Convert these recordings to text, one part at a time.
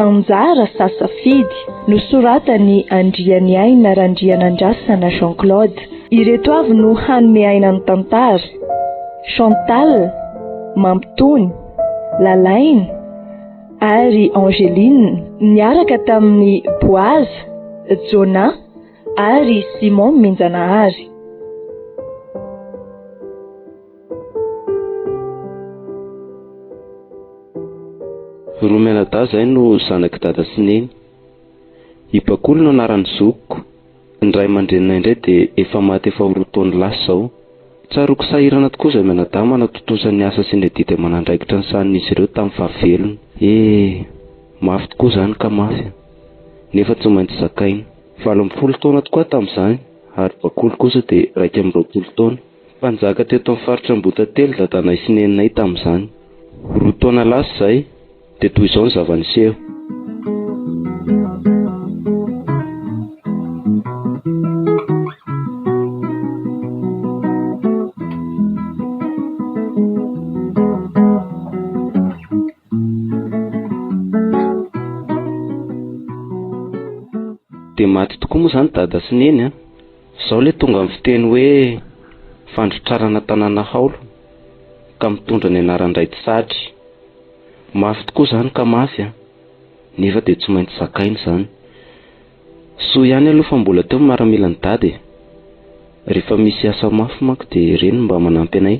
Anjara sasafidy nosoratany Andriany Aina Randrianandrasana Jean-Claude. Ireto avy no hanome aina ny tantara: Chantal, Mampitony, Lalaine ary Angeline niaraka tamin'ny Boaz, Jona ary Simon Minjanahary. Romenada zay no zanaky dada sy neny. I Bakolo no anarany zokiko. Ny ray aman-dreniny indray dia efa maty efa roa taona lasa zao. Tsaroko sahirana tokoa zay menada manatotosany asa sy ny didy manandraikitra ny sanin'izy ireo tamin'ny fahavelony. Mafy tokoa zany ka mafy. Nefa tsy maintsy zakaina. 20 taona tokoa tamin'izany, ary Bakolo kosa dia 20 taona. Mpanjaka teto amin'ny faritra Ambotatelo dadanay sy neninay tamin'izany. 2 taona lasa zay dia toy izao ny zava-niseho. Dia maty tokoa moa zany dada sy neny. Izao le tonga amin'ny fiteny hoe fandrotrarana tanàna Haolo ka mitondra ny anarany Raitsatry. Mafy tokoa zany ka mafy, nefa dia tsy maintsy zakaina zany. Soa ihany aloha fa mbola teo miaramila ny dady. Rehefa misy asa mafy manko dia ireny mba manampy anay.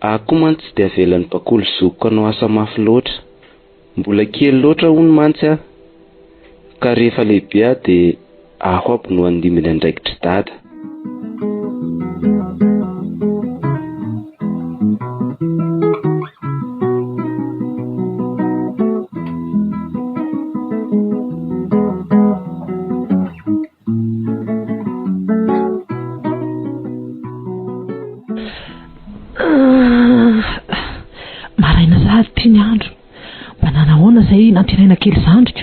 Ako mantsy tsy dia avelan'ny Bakolo zokiko anao asa mafy loatra. Mbola kely loatra hono mantsy ka rehefa lehibe dia aho aby no andiminy andraikitry dada. Maraina sady tiany andro. Banana ahoana zay nampiaraina kely zandrika.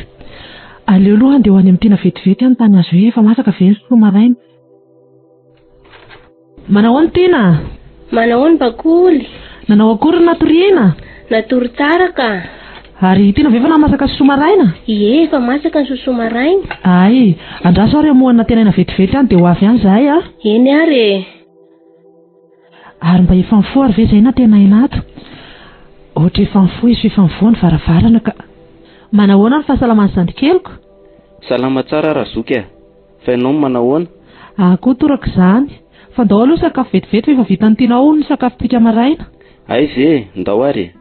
Aleo aloha andeha ho any amin'ny tena vetivety any tany azo hoe efa masaka ve ny soa maraina. Manao any tena? Manao any Bakoly? Nanao akory natoriana? Natory tsara ka. Ary tena ve efa namasaka soa maraina? Ie, efa masaka ny sosoa maraina. Ay, andraso ary amoana tena vetivety any dia ho avy any zahay a. Eny ary. Ary mba efa mifoha ary ve zay na tena inato? Ohatra efa mifoha izy efa mivoha ny varavarana ka. Manahoana ny fahasalaman'ny zandrikeliko? Salama tsara razoky. Fa ianao manahoana? Koa toraka izany. Fa ndao aloha sakafo vetivety efa vita ny tianao ny sakafo-pika maraina. Ay ve, ndao ary.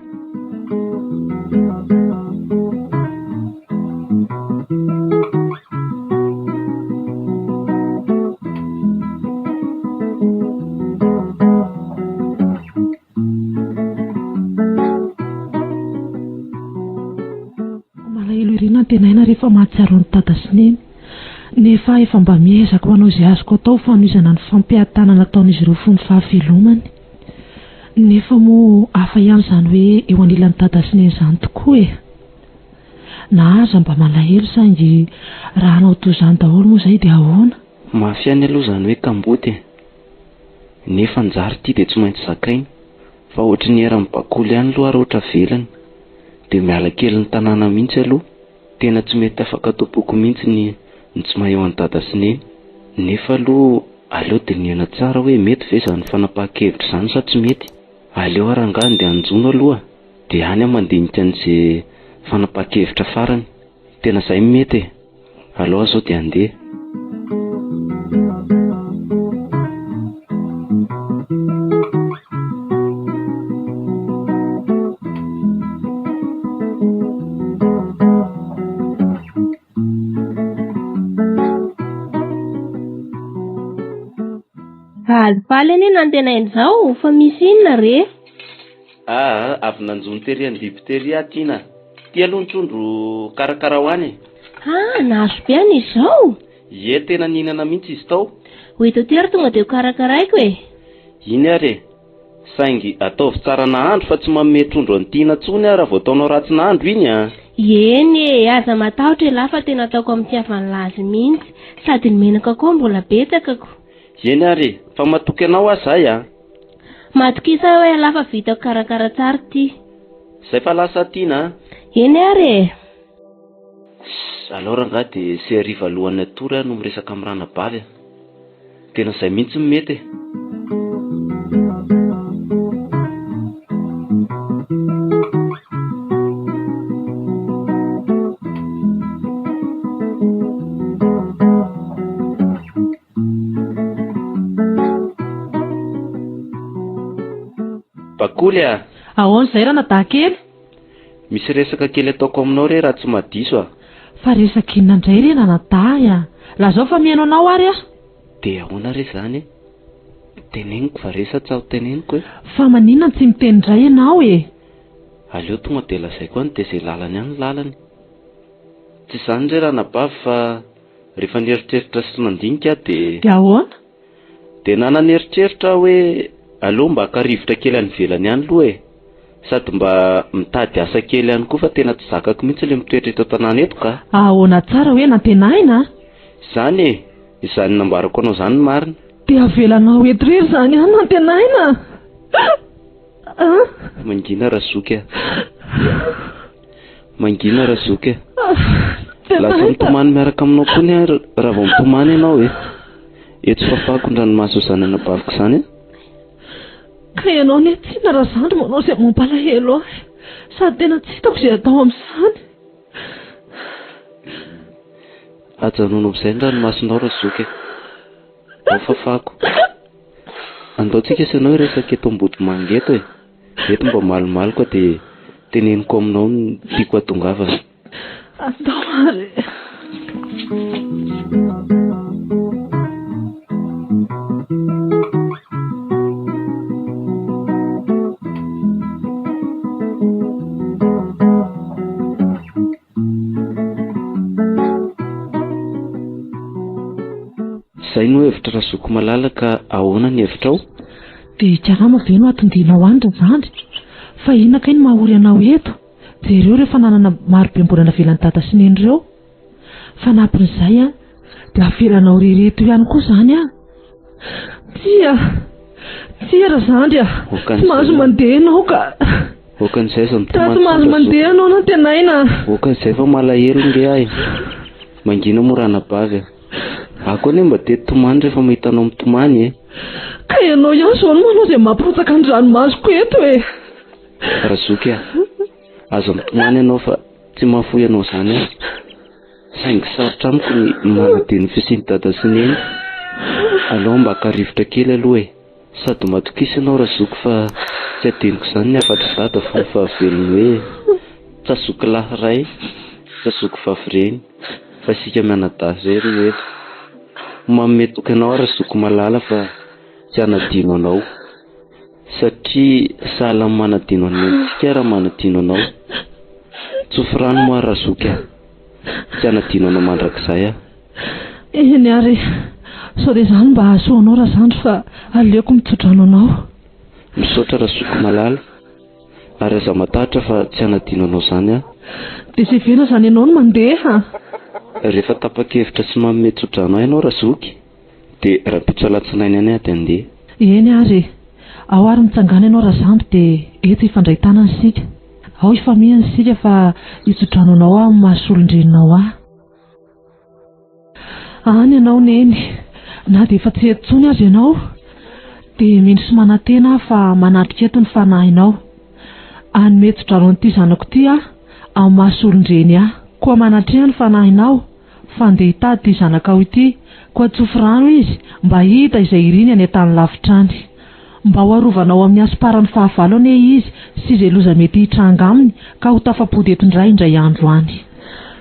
Tenaina rehefa mahatsiaro ny dada sy neny, nefa efa mba miezaka ho anao izay azoko atao fanomezana ny fampiatanana nataon'izy ireo fony fahavelomany. Nefa moa hafa ihany izany hoe eo anilan'ny dada sy neny izany tokoa na aza mba malahelo saingy raha anao toy izany daholo moa izay dia ahoana? Mafy ihany aloha izany hoe kamboty. Nefa njary ity dia tsy maintsy zakaina. Fa ohatra ny eran'ny Bakolo ihany aloha ary ohatra velany dia miala kely ny tanàna mihitsy aloha. Tena tsy mety afaka tompoko mihitsy ny tsy maheo any dada sy neny. Nefa aloha aleo dinihana tsara hoe mety ve izany fanapahan-kevitra izany sa tsy mety. Aleo aranga andeha anjono aloha dia any amandinika an'izay fanapahan-kevitra farany. Tena izay mety. Aleo zao dia andeha. Alipaly anie nantenainy izao, fa misy inona re? Avy nanjony tery andiby tery atiana. Ty aloha ny trondro karakara ho any. Nahazo be any izao? Ie, tena nihinana mihitsy izy tao. Hoe tao tery tonga dia ho karakaraiko e. Iny ary saingy ataovy tsara nahandro fa tsy manome trondro antiana tsony raha vao ataonao ratsy nahandro iny Eny aza matahotra e lafa tena ataoko amin'ny tiavan'lazy mihitsy sady ny menaka koa mbola betsakako. Eny ary fa matoky anao azahay a. Matokisa hoe lafa vitako karakara tsara ty. Zay fa lasa tiana. Eny ary. Alao rangahy dia sy hariva alohan'ny atory no miresaka amin'ny ranabavy. Tena izay mihitsy mety. Bakoly a. Ahoana izay ranadahy kely? Misy resaka kely ataoko aminao re raha tsy madiso a. Fa resaka inona indray re ranadahy a? Lazao fa mihaino anao ary a? Dia ahoana re zany? Teneniko fa resatsa ho teneniko e. Fa maninona tsy miteny indray ianao e? Aleo tonga dia lazaiko any dia izay lalany any lalany. Tsy izany re ranabavy fa rehefa nieritreritra sy nandinika dia ahoana? dia nananieritreritra hoe aleo mba haka-rivotra kely any ivelany any aloha e. Sady mba mitady asa kely ihany koa fa tena tsy zakako mihitsy ilay mitoetra eto an-tanàna eto ka. Ahoana tsara hoe nantenaina? Izany e, izany nambarako anao izany marina. Dia avelanao eto irery izany ihany nantenaina? Mangina Razoky. Mangina Razoky. Lasa mitomany miaraka aminao koa ny raha vao mitomany ianao e. Eto fafako ndranomasy izany anabaviko izany e. Ka ianao ny tsy narazandro manao izay mampalahelo ahy. Sady tena tsy hitako izay atao amin'izany. Ajanona amin'izay ny ranomasinao Razoky. Ao fafako. Andaontsika sy ianao resaka eto Ambodimangy eto e. Eto mba malimaliko dia teneniko aminao ny tiako hatongavana. Andao ary. Izay no hevitra Razoky malalaka. Ahoana ny hevitrao? Dia karama ve no atondinao any zany? Fa inona kay no mahory anao eto? Jereo rehefa nanana marobe mbola navelan'ny dada sy neny ireo. Fa nampin'izay a dia avelanao rereto ihany koa izany a. Tia razandry a. Tsy mahazo mandeha ianao ka. Okan'izay izaho mitomany. Tsy mahazo mandeha ianao nantenaina. Okan'izay fa malahelo nge ahy. Mangina mo ranabavy. Ako anie mba dia tomany rehefa mahita anao mitomany e. Ka ianao ihany izao no manao izay mampirotsaka ny ranomasoko eto e. Razoky a. Azo mitomany ianao fa tsy mahafoy ianao izany a. Saingy sarotra amiko ny manadiny fisian'ny dada sy neny. Aleo mba haka-rivotra kely aloha e. Sady matokisa ianao Razoky fa tsy adiniko izany ny afatra dada fa ny fahavelony hoe tsazoky lahy ray, tsazoky vavy reny, fa isika mianadahy izay ry eto. Manome toky anao Razoky malala fa tsy hanadino anao. Satria sahala amin'ny manadino anentsika raha manadino anao. Tsofi rano moa Razoky a. Tsy hanadino anao mandrakizay a. Eny ary. Sao dia izany mba ahasoanao razandro fa aleoko mitsodrano anao. Misaotra Razoky malala. Ary aza matahatra fa tsy hanadino anao izany a. Dia izay vena izany ianao no mandeha. Rehefa tapa-kevitra sy manome tsodrano ianao Razoky dia rapitso alatsinainy any ahy dia andeha. Eny ary. Ao ary mitsangana ianao razandro dia eto ifandray tanana isika. Ao ifamihana isika fa hitsodrano anao aho amin'ny mahasolondrenonao ahy. Any ianao neny. Na dia efa tsy eto intsony azy ianao dia mindry sy manantena fa manatrika eto ny fanahinao. Hanome tsodrano an'ity zanako ity aho amin'ny mahasolondreny ahy. Koa manatrehana ny fanahinao fa andeha hitady ity zanakao ity. Koa tsofi rano izy mba hita izay iriny any an-tany lavitra any. Mba ho arovanao amin'ny asparan'ny fahavalo anie izy sy izay loza mety hitranga aminy ka ho tafapody eto indray andro any.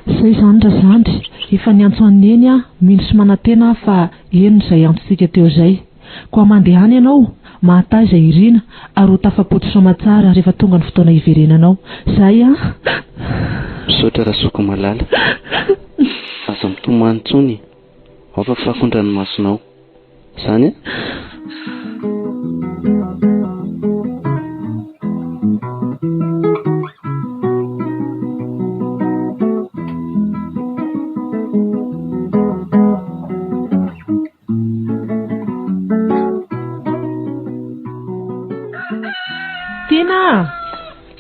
Izay izany razandry. Efa niantso aneny a mindry sy manantena fa eno izay antsika teo izay. Koa mandeha any ianao mahata izay irina ary ho tafapody soamatsara rehefa tonga ny fotoana hiverenanao. Izay a. Misaotra Razoky malala. Aza mitomany tsony. Ao fafako ny ranomasonao. Izany a.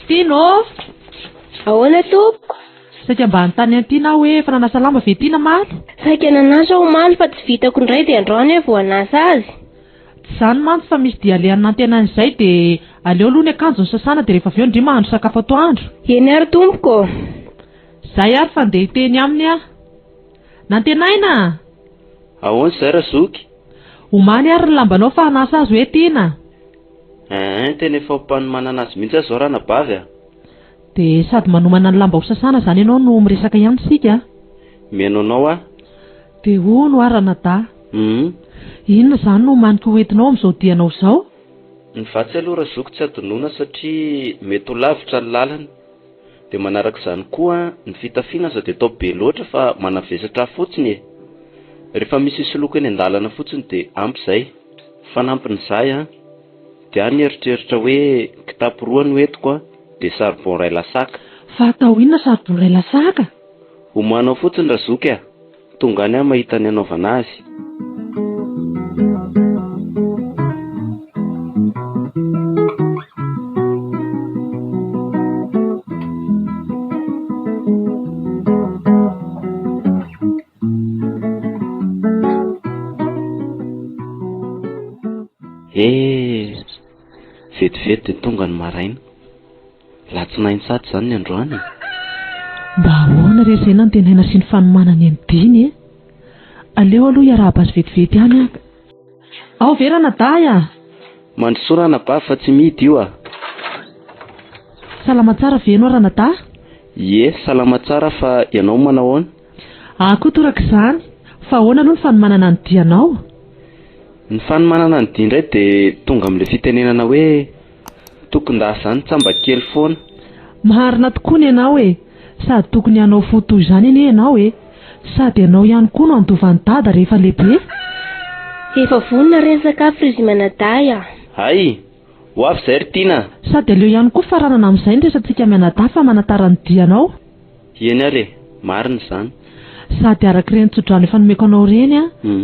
Tino, Ahoana tompoko? saika mba anytany antiana hoe efa nanasa lamba ve Tina maly? Saika nanasa ho maly fa tsy vitako indray dia androany hoe vao hanasa azy. Tsy izany mantsy fa misy dia alehan'ny antenan'izay dia aleo aloha ny akanjo ny sasana dia rehefa avy eo indray mahandro sakafo atoandro. Eny ary tompoko. Zay ary fa andeha hiteny aminy aho. Nantenaina? Ahoana izay Razoky? Omaly ary ny lambanao fa hanasa azy hoe Tina. Tena efa mpanomanana azy mihitsy azo ranabavy a. Dia sady manomana ny lamba ho sasana izany ianao no miresaka ihany sika. Mihainao a? Dia no arana da. Inona izany no maniky ho entinao amin'izao dianao izao? Ny vatsy aloha Razoky tsy adonona satria mety ho lavitra ny lalana. Dia manaraka izany koa ny fitafiana aza dia atao be loatra fa manavesatra fotsiny e. Rehefa misy soloky eny an-dalana fotsiny dia ampy izay. Fanampin'izay a dia any eritreritra hoe kitapo roa no entiko dia saribon iray lasaka. Fa atao inona saribon iray lasaka? Omanao fotsiny Razoky a. Tonga any aho mahita ny anaovana azy. Vetivety dia tonga ny maraina. Latsinainy sady izany ny androany. Mba ahoana re izay nantenaina sy ny fanomanana ny diny e? Aleo aloha iarahaba azy vetivety ihany aka. Ao verana daya. Mandrosoa ranabavy fa tsy mihidy io a. Salama tsara ve ianao ranada? Ie, salama tsara fa ianao manao ahoana? Koa toraka izany. Fa ahoana aloha ny fanomanana ny dianao? Ny fanomanana ny dia indray dia tonga amin'ilay fitenenana hoe tokon-dahy izany tsamba kely foana. Maharina tokoa ny ianao e. Sady tokony hanao foto izany anie ianao e. Sady ianao ihany koa no andovan'ny dada rehefa lehibe. Efa vonona reny sakafo izy manadaya. Hay, ho avy izay ry Tina. Sady aleo ihany koa faranana amin'izay ny resantsika manada fa manatara ny dianao. Eny ary, marina izany. Sady araka ireny tsodrano efa nomeko anao ireny a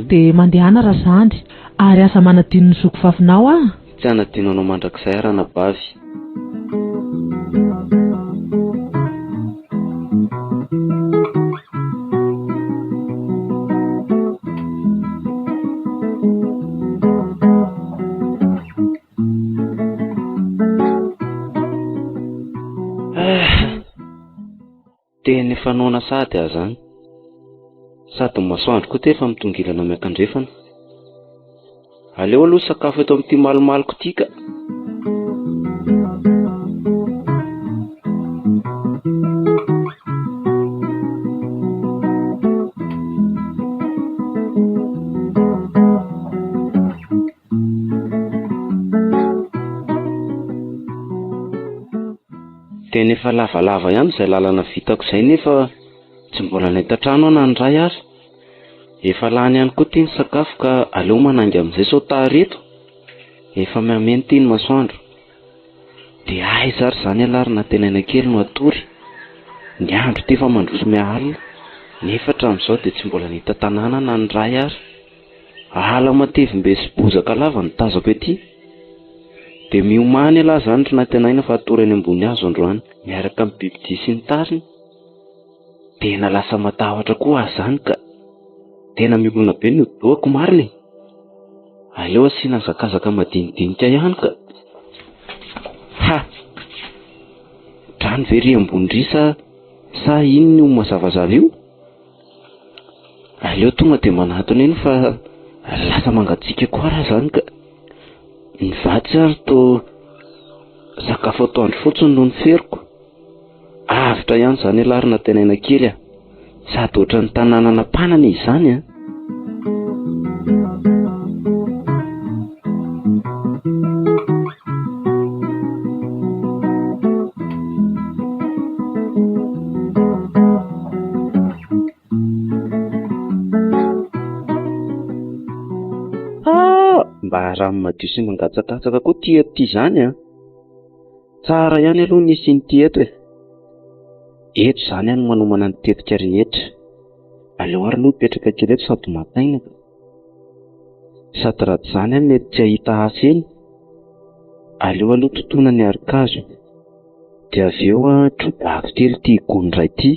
dia mandehana razandry. Ary asa manadino ny zokovavinao a. Tsy hanadino anao mandrakizay ranabavy. Tena efa noana sady aho izany. Sady ny masoandro koa efa mitongilana miankandrefana. Aleo aloha sakafo eto amin'ity malomaloko ity ka. Tena efa lavalava ihany izay lalana vitako izay nefa tsy mbola nahita trano aho na ny ray ary. Efa lany ihany koa ity ny sakafo ka aleo manangy amin'izay sao tareto. Efa mihameno ity ny masoandro. Dia aiza ary izany alarina tenaina kely no atory. Ny andro ity efa mandroso mihalina. Nefa hatramin'izao dia tsy mbola nahita tanàna na ny ray ary. Ala matevim-be sy bozaka lava ny tazako ety. Dia miomany aloha izany ry natenaina fa atory any ambony hazo androany miaraka amin'ny bibidia sy ny tariny. Tena lasa matahotra koa aho izany ka. Tena miolona be ny doako marina. Aleo asiana zakazaka madinidinika ihany ka. Drano ve ry ambony risa sa ino no mazavazava io? Aleo tonga dia manatona iny fa lasa mangatsiaka koa raha izany ka. Ny vatsy ary to sakafo atoandro fotsiny no ny feriko. Avitra ihany izany alarina tenaina kely a. Sady ohatry ny tanàna nampanana izany a. Mba rano madio sy mangatsakatsaka koa ty eto izany a. Tsara ihany aloha nisy ny ty eto e. Eto izany any manomana ny tetika rehetra. Aleo ary aloha petraka kely eto sady mataina. Sady raha izany any mety tsy ahita asa eny. Aleo aloha totoina ny arikazo dia avy eo drobako telo ty gony ray ty,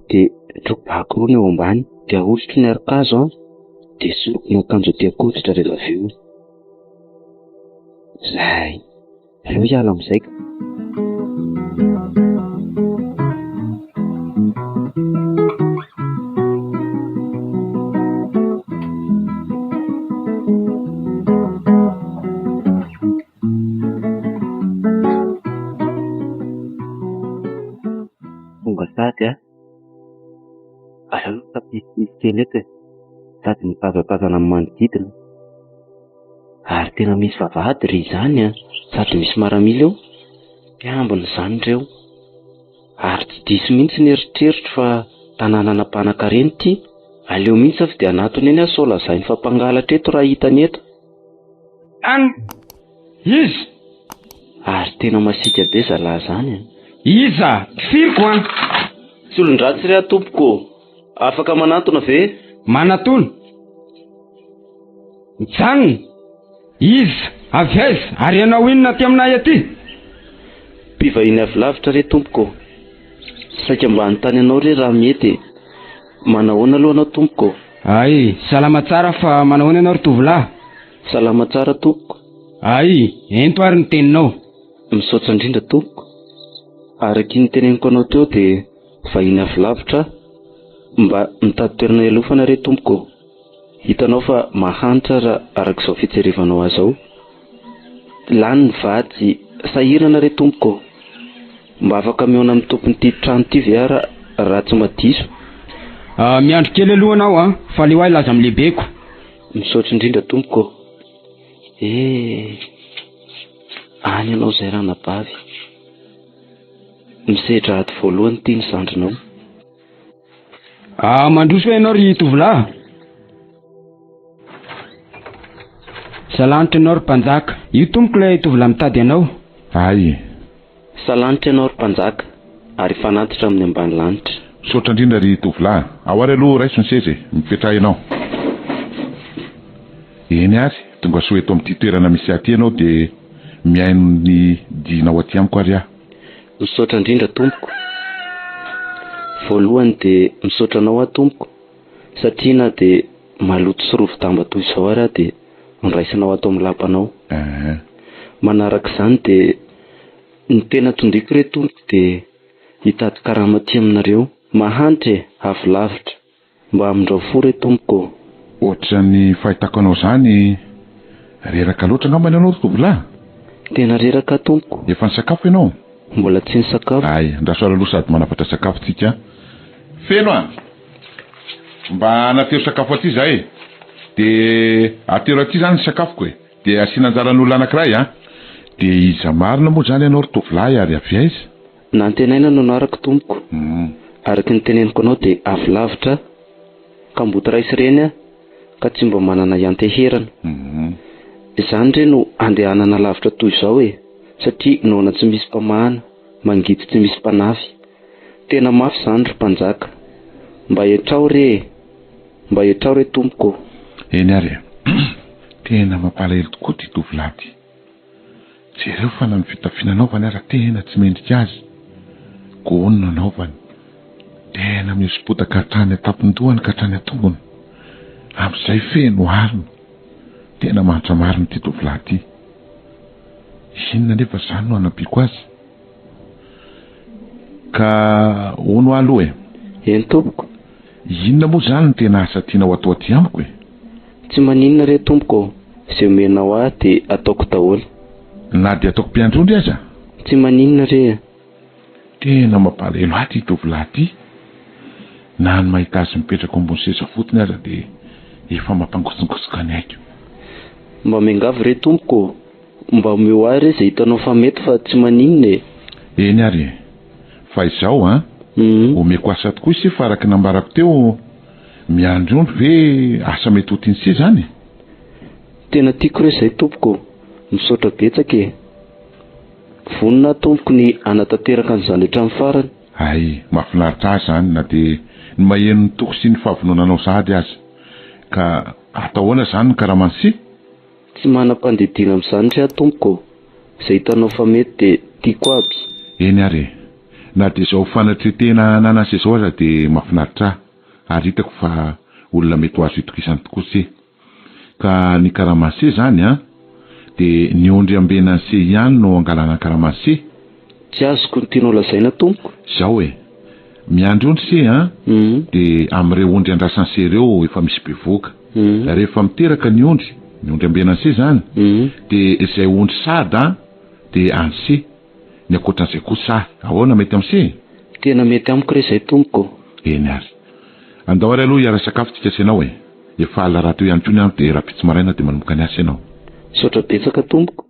dia drobako roa ny eo ambany, dia ahosotro ny arikazo dia soloko ny akanjo aty akoditra rehefa avy eo. Zay, aleo hiala amin'izay ka. Tonga sady aleo tapisy kely eto sady mitazatazana amin'ny manodidina, ary tena misy vavahady ry izany sady misy maramila eo, mpiambina izany ireo, ary tsy diso mihitsy ny eritreritro fa tanàna anam-panan-karena ity. Aleo mihitsy avy dia anatony eny sao lazainy fampangalatra eto raha hitany eto. Iza? Ary tena masiaka be zalahy izany. Iza? Tifiriko Solon-dratsy ry tompoko, afaka manatona ve? Manatona? Mijanona? Iza? Avy aiza? Ary ianao inona aty aminay aty? Mpivahiny avy lavitra re tompoko. Saika mba hanontany anao re raha mety. Manahoana aloha anao tompoko? Ay, salama tsara fa manahoana ianao ry tovolahy? Salama tsara tompoko. Ay, ento ary ny teninao. Misaotra indrindra tompoko. Araky ny teneniko anao teo dia vahiny avy lavitra mba mitady toerana ialofana re tompoko. Hitanao fa mahantra raha arak'izao fitserevanao azy ao. Lany ny vady sahirana re tompoko. Mba afaka mihaona amin'ny tompon'ity trano ity ve raha tsy madiso. Miandro kely aloha anao fa leo ahy laza amin'ny lehibeko. Misaotra indrindra tompoko. Any ianao izay ranabavy. Misedra aty voalohany ity ny zandrinao. Mandroso hoe ianao ry tovolahy? Salanitra ianao ry mpanjaka. Io tompoko ilay tovolahy mitady anao. Ay. Salanitra ianao ry mpanjaka, ary fanatitra amin'ny ambany lanitra. Misaotra indrindra ry tovolahy. Ao ary aloha raiso ny seza, mipetraha ianao. Eny ary, tonga soa eto amin'ity toerana misy aty ianao dia mihaino ny dinao aty amiko ary aho. Misaotra indrindra tompoko. Voalohany dia misaotra anao tompoko, satria na dia maloto sy rovi-damba toy izao ary dia niraisanao ato amin'ny lampanao. Manaraka izany dia ny tena tondriko re tompoko dia hitady karama aty aminareo. Mahantra avy lavitra mba amindrao fo re tompoko. Ohatra ny fahitako anao izany, reraka loatra angambany ianao tovolahy? Tena reraka tompoko. Efa nisakafo ianao? Mbola tsy nisakafo. Ay, andraso aloha sady manafatra sakafo tsika. Feno mba anatero sakafo aty zahay. Dia atero aty zany ny sakafoko dia asiana anjaran'olona anankiray dia iza marina moa zany ianao ry tovolahy ary avy aiza? Nantenaina no naraka tompoko. Araky ny teneniko anao dia avy lavitra ka mboty raisy ireny ka tsy mba manana ianteherana. Izany re no andehanana lavitra toy izao satria noana tsy misy mpamahana, mangidy tsy misy mpanafy. Tena mafy izany ry mpanjaka. Mba etrao re tompoko. Eny ary tena mampalahelo tokoa ty tovolahy ty. Jereo fa na ny fitafiananaovany ary tena tsy mendrika azy. Gony nanaovany. Tena miosipotaka hatrany atapon-dohany ka hatrany atongony. Amin'izay feno arina. Tena manitra marina ty tovolahy ty. Inona nefa izany no anampiako azy? Ka ono aloha Eny tompoko. Inona moa zany ny tena asa tianao atao aty amiko Tsy maninona re tompoko. Izay omenao ahy dia ataoko daholo. Na dia ataoko mpiandrondry aza? Tsy maninona re. Tena mampalahelo ahy ty tovolahy ty. Na ny mahita azy mipetraka ambony seza fotony aza dia efa mampangosongosoka ny aiko. Mba miangavy re tompoko. Mba omeo ahy re izay hitanao fa mety fa tsy maninona Eny ary. Fa izao omeko asa tokoa isi fa araky nambarako teo miandrondry ve asa mety ho tian'si zany? Tena tiako re izay tompoko. Misaotra betsaka vonina tompoko ny anatanteraka an'izany hatramin'ny farany. Ay, mahafinaritra azy zany na dia ny maheno ny toko sy ny fahavononanao sady azy. Ka atahoana zany ny karamansi? Tsy manam-pandidina amin'izany re tompoko. Izay hitanao fa mety dia tiako aby. Eny ary na dia izao fanatretena nanasa izao aza dia mahafinaritra ary hitako fa olona mety ho azo itokisany tokoa se. Ka ny karamanse zany dia ny ondry ambena se ihany no angalana karamanse. Tsy azoko ny tianao lazaina tompoko. Zao miandry ondry se dia amin'ireo ondry andrasany se ireo efa misy bevoaka. Rehefa miteraka ny ondry ambena se zany dia izay ondry sada dia anse. Ny akoatran'izay kosa ahoana mety amse? Tena mety amiko re izay tompoko. Eny ary. Andao ary aloha hiara sakafo tika senao efa ala raha teo ihany koa ny andro dia raha-pitsy maraina dia manomboka ny asa ianao. Saotra betsaka tompoko.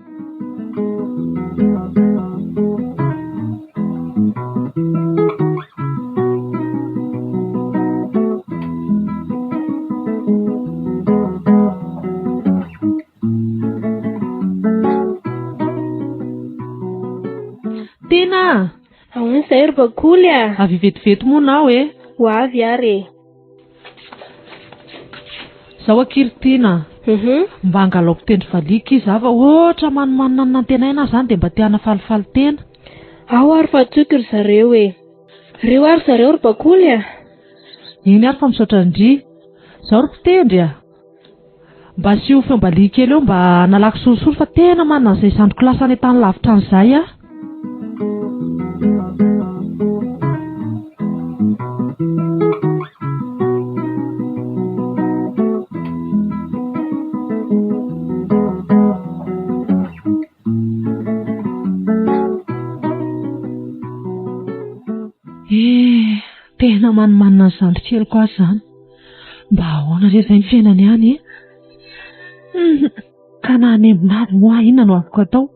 Tena ahoana izay ry bakoly avy vetivety moa nao ho avy ary. Zaho akiry Tina. Mba angalaoko tendry valika izy ava ohatra manomanina ny nantenaina zany dia mba tiana falifaly tena. Ao ary fa tsoky ry zareo reo ary zareo ry bakoly Eny ary fa misaotra ndry. Zaho ry mpitendry mba sy ho fiambalika kely eo mba nalaky sorisoro fa tena manana an'izay sandroko lasa any tany lavitra an'izay tena manimanina ny zandry kely koa zany. Mba ahoana re izay ny fiainany ihany ka na any ambonavy moa inona no afaka atao?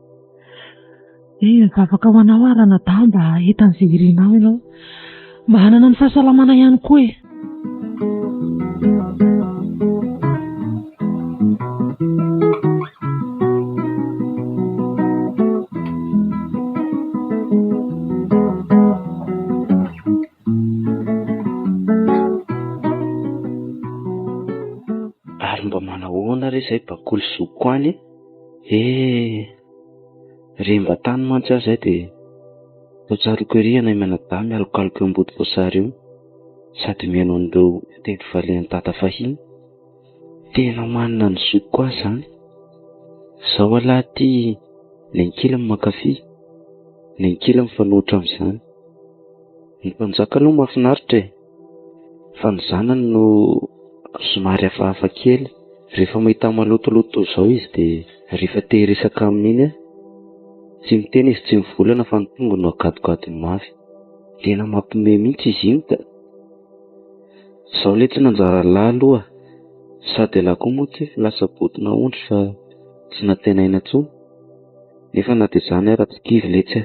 Mivavaka ho anao ary anadahy mba hitan'izay irinao ianao mba hanana ny fahasalamana ihany koa Mba manahoana re izay bakoly zoko any re mba tany mantsy aho izay dia tao-tsaroko ery anay manadahy mialokaloka eo ambody voasary eo sady mihaino an'ireo tendry valian'ny tata fahiny. Tena manana ny zoko aho zany. Zaho alahy ty lenkila makafy lenkila mifanohitra amin'izany. Ny mpanjaka aloha mahafinaritra fa ny zanany no somary hafahafa kely. Rehefa mahita malotoloto izao izy dia rehefa tehiresaka amin'iny tsy miteny izy, tsy mivolana fa ny tonga no akadogadony mafy. Tena mampime mihitsy izy iny ka zaho ilay tsy nanjara lahy aloha sady lahy koa moa tsy lasa botina ondry fa tsy natenaina intsony nefa na dia izany ara tsy kivy letsy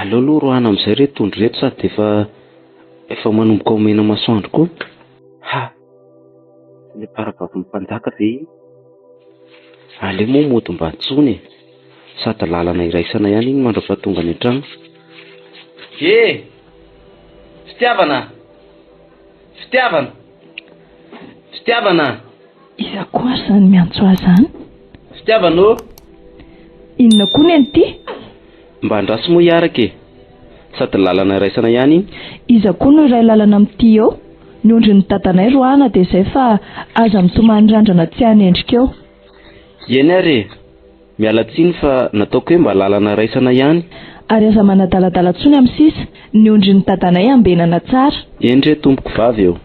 aloha rohana amin'izay reto tondry reto sady efa manomboka homena masoandro koa. Ny paravavy mpanjaka ve iny? Ale moa mody mba antsony sady lalana iraisana ihany iny mandra fa tonga any an-trano. Fitiavana iza koa zany miantso ahy zany? Fitiavano inona koa ny an'ity? Mba andraso moa hiaraka sady lalana iraisana ihany iny. Iza koa no iray lalana amin'ity eo? Ny ondry ny tatanay roana dia izay fa aza mitomany randrana tsy hanendrika eo. Eny ary miala tsiny fa nataoko hoe mba lalana iraisana ihany. Ary aza manadaladala tsony amin'ny sisa ny ondry ny tatanay ambenana tsara. Eny re tompoko vavy eo.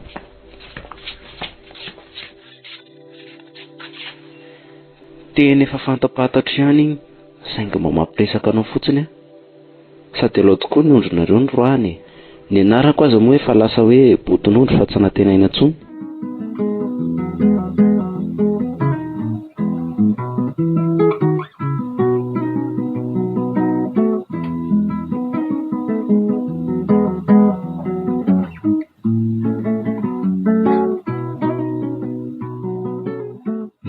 Tena efa fantapatatro ihany iny saingy mba mampiresaka anao fotsiny sady aloha tokoa ny ondrinareo ny roany. Ny anarako aza moa efa lasa hoe botin'ondry fa tsy natenaina intsony.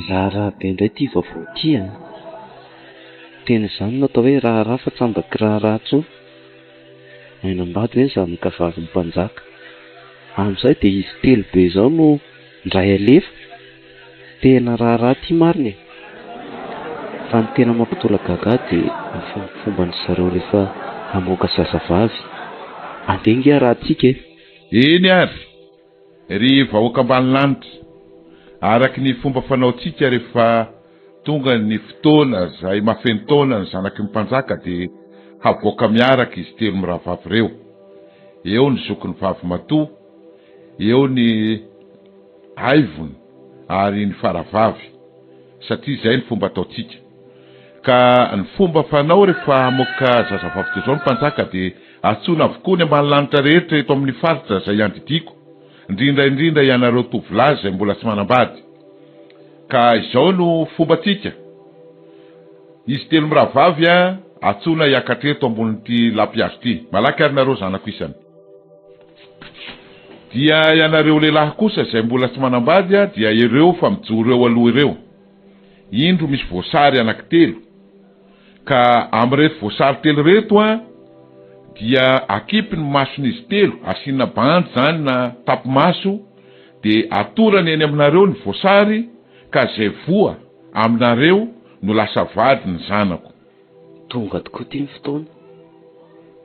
Raha be indray ty vaovao ty teny izany natao hoe raharaha fa tsambaky raharaha tso ainambady hoe zamika vavy mpanjaka amin'izay dia izy telo be izao no ndray alefa tena raharaha tia mariny fa ny tena mampitola gaga dia fomba ny zareo rehefa hamoaka zazavavy andengy raha tsika eny ary ry vahoaka ambany lanitra araky ny fomba fanaotsika rehefa tonga ny fotoana zay mafeny taona ny zanaky ny mpanjaka dia havoaka miaraka izy telo mirahavavy reo eo ny zoky ny vavy matoa eo ny haivony ary ny faravavy satria zay ny fomba ataotsika ka ny fomba fanao rehefa hamoaka zazavavy teo zao ny mpanjaka dia atsona avokoa ny ambany lanitra rehetra eto amin'ny faritra zay andidiko indrindra ianareo tovolazy zay mbola tsy manambady ka izao no fombatsika izy telo mirahavavy atsona hiakatreto ambon'ity lampiazo ty malaky ary nareo zanako isany dia ianareo lehilahy kosa zay mbola tsy manambady dia ireo fa mijoro eo aloha ireo indro misy voasary anankitelo ka am'ireto voasary telo reto dia akipy ny mason'izy telo asina bandy zany na tapimaso dia atorany eny aminareo ny voasary ka zay voa aminareo no lasa vady ny zanako tonga tokoa ty ny fotoana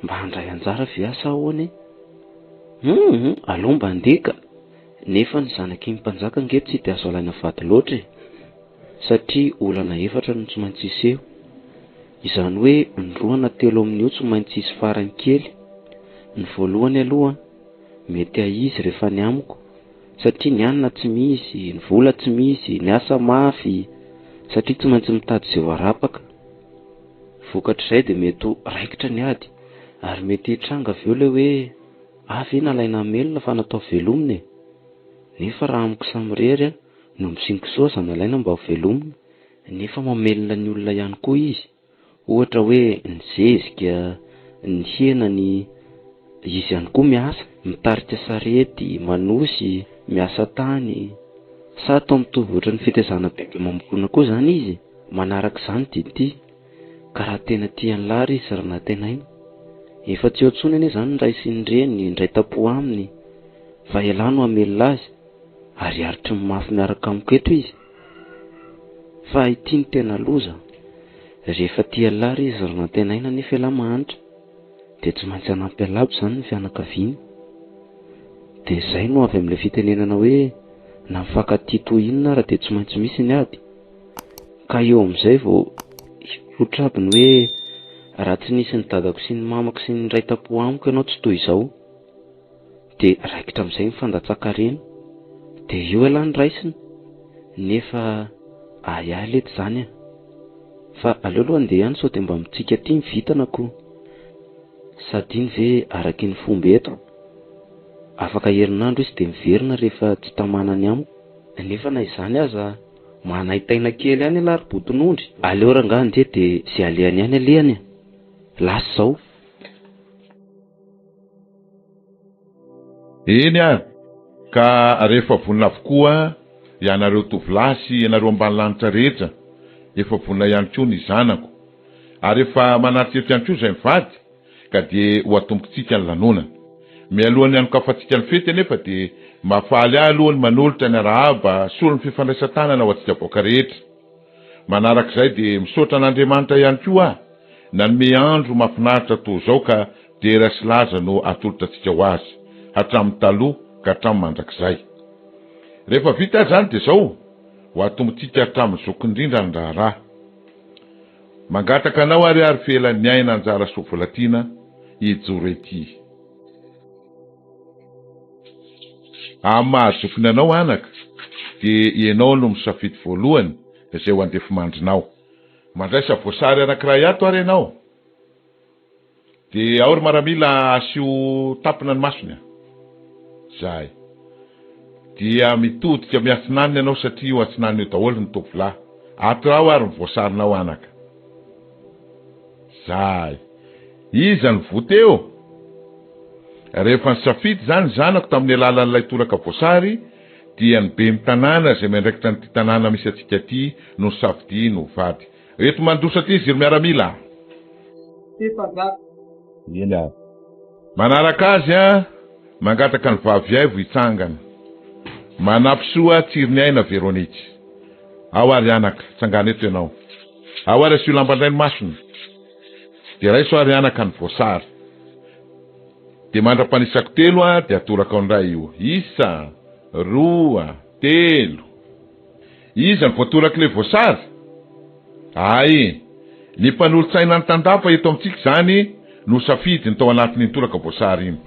mba handray anjara viasa ahoany aloha mba andeka nefa ny zanaky mpanjaka nge tsy dia azo alaina vady loatra satria olana efatra no tsy maintsy iseho izany hoe ny roana telo amin'io tsy maintsy isy farany kely ny voalohany aloha mety izy rehefa ny amiko satria ny anina tsy misy ny vola tsy misy ny asa mafy satria tsy maintsy mitady zay arapaka vokatr'izay dia mety raikitra ny ady ary mety hitranga avy eo le hoe avy nalaina melona fa natao velominy nefa raha amiko samirery no misingisoa zanalaina mba ho velominy nefa mamelona ny olona ihany koa izy ohatra hoe ny zezika ny henany izy ihany koa miasa mitarika sarety manosy miasa tany sa atao mitovy ohatra ny fitezana bebe mamokona koa zany izy manaraka izany dity ka raha tena tiany lary izy raha natenaina efa tsy eo tsony anie zany ndray sy ny reny ndray tapo aminy fa elano hamelona azy ary aritry ny mafy miaraka amiko eto izy fa ity ny tena loza rehefa tia lary izy raha natenaina nefa ela mahantra dia tsy maintsy hanampy alabo zany ny fianakaviany dia zay no avy amin'ilay fitenenana hoe na mifankatia tohinina raha dia tsy maintsy misy ny ady ka eo amin'izay vao hotrabiny hoe raha tsy nisy ny dadako sy ny mamako sy ny ray tapo amiko ianao tsy toy izao dia raikitra amin'izay mifandatsaka reny dia eo ela ny raisiny nefa aialy eto zany fa aleo aloha andeha ihany sao dia mba mitsika ty mivitanako sady iny ve araky ny fomba eto afaka herinandro izy dia miverina rehefa tsy tamanany amiko nefa na izany aza manaitaina kely ihany alary boton'ondry aleo rangaha nde dia sy alehany ihany alehany lasy zao eny ary ka rehefa vonina avokoa ianareo tovilasy ianareo ambany lanitra rehetra efa vonina ihany koa ny zanako ary efa manaty eto ihany koa zay mivady ka dia ho atombotsika ny lanonana mialohany anokafatsika ny fety anefa dia mafaly alohany manolotra ny arahaba solo ny fifandraisan-tanana ho atsika boaka rehetra manarak'izay dia misaotra an'Andriamanitra ihany koa nanome andro mahafinaritra toy izao ka dera sy laza no atolotra atsika ho azy hatramin'ny taloha ka hatramin'ny mandrakizay rehefa vita zany dia zao ho atombotsika hatramin'ny zoky indrindra ny raharaha mangataka anao ary felan'ny aina anjara sovolatiana hijoro ety amin'ny mahazokony anao anaka dia ianao no misafidy voalohany izay ho andefy mandrinao mandraisa voasary anankiray ato ary ianao dia aory maramila asio tapina ny masony zay dia mitodika miatsinaniny ianao satria ho atsinaniny eo daholo ny tovolahy ato ao ary ny voasarinao anaka zay iza ny voteo rehefa ny safidy zany zanako tamin'ny alalan'ilay toraka voasary dia ny be mitanàna zay mandraikitra nyty tanàna misy atsika ty no safidy no vady Eto mandrosa ty izy miaramila. Ina. Manaraka azy mangataka ny vavy ay vo hitsangana. Manapsoa tsirony aina Veronitsy. Ao ary anaka, tsangana eto ianao. Ao ary asio lambandrainy masony. De raiso ary anaka ny voasary. De mandra-panisako telo de atoraka ao ndray io. Isa, roa, telo. Iza ny voatoraka le voasary? Ay, ny mpanolo-tsaina ny tandapa eto amintsika zany no safidy ny tao anatin'ny toraka voasary iny.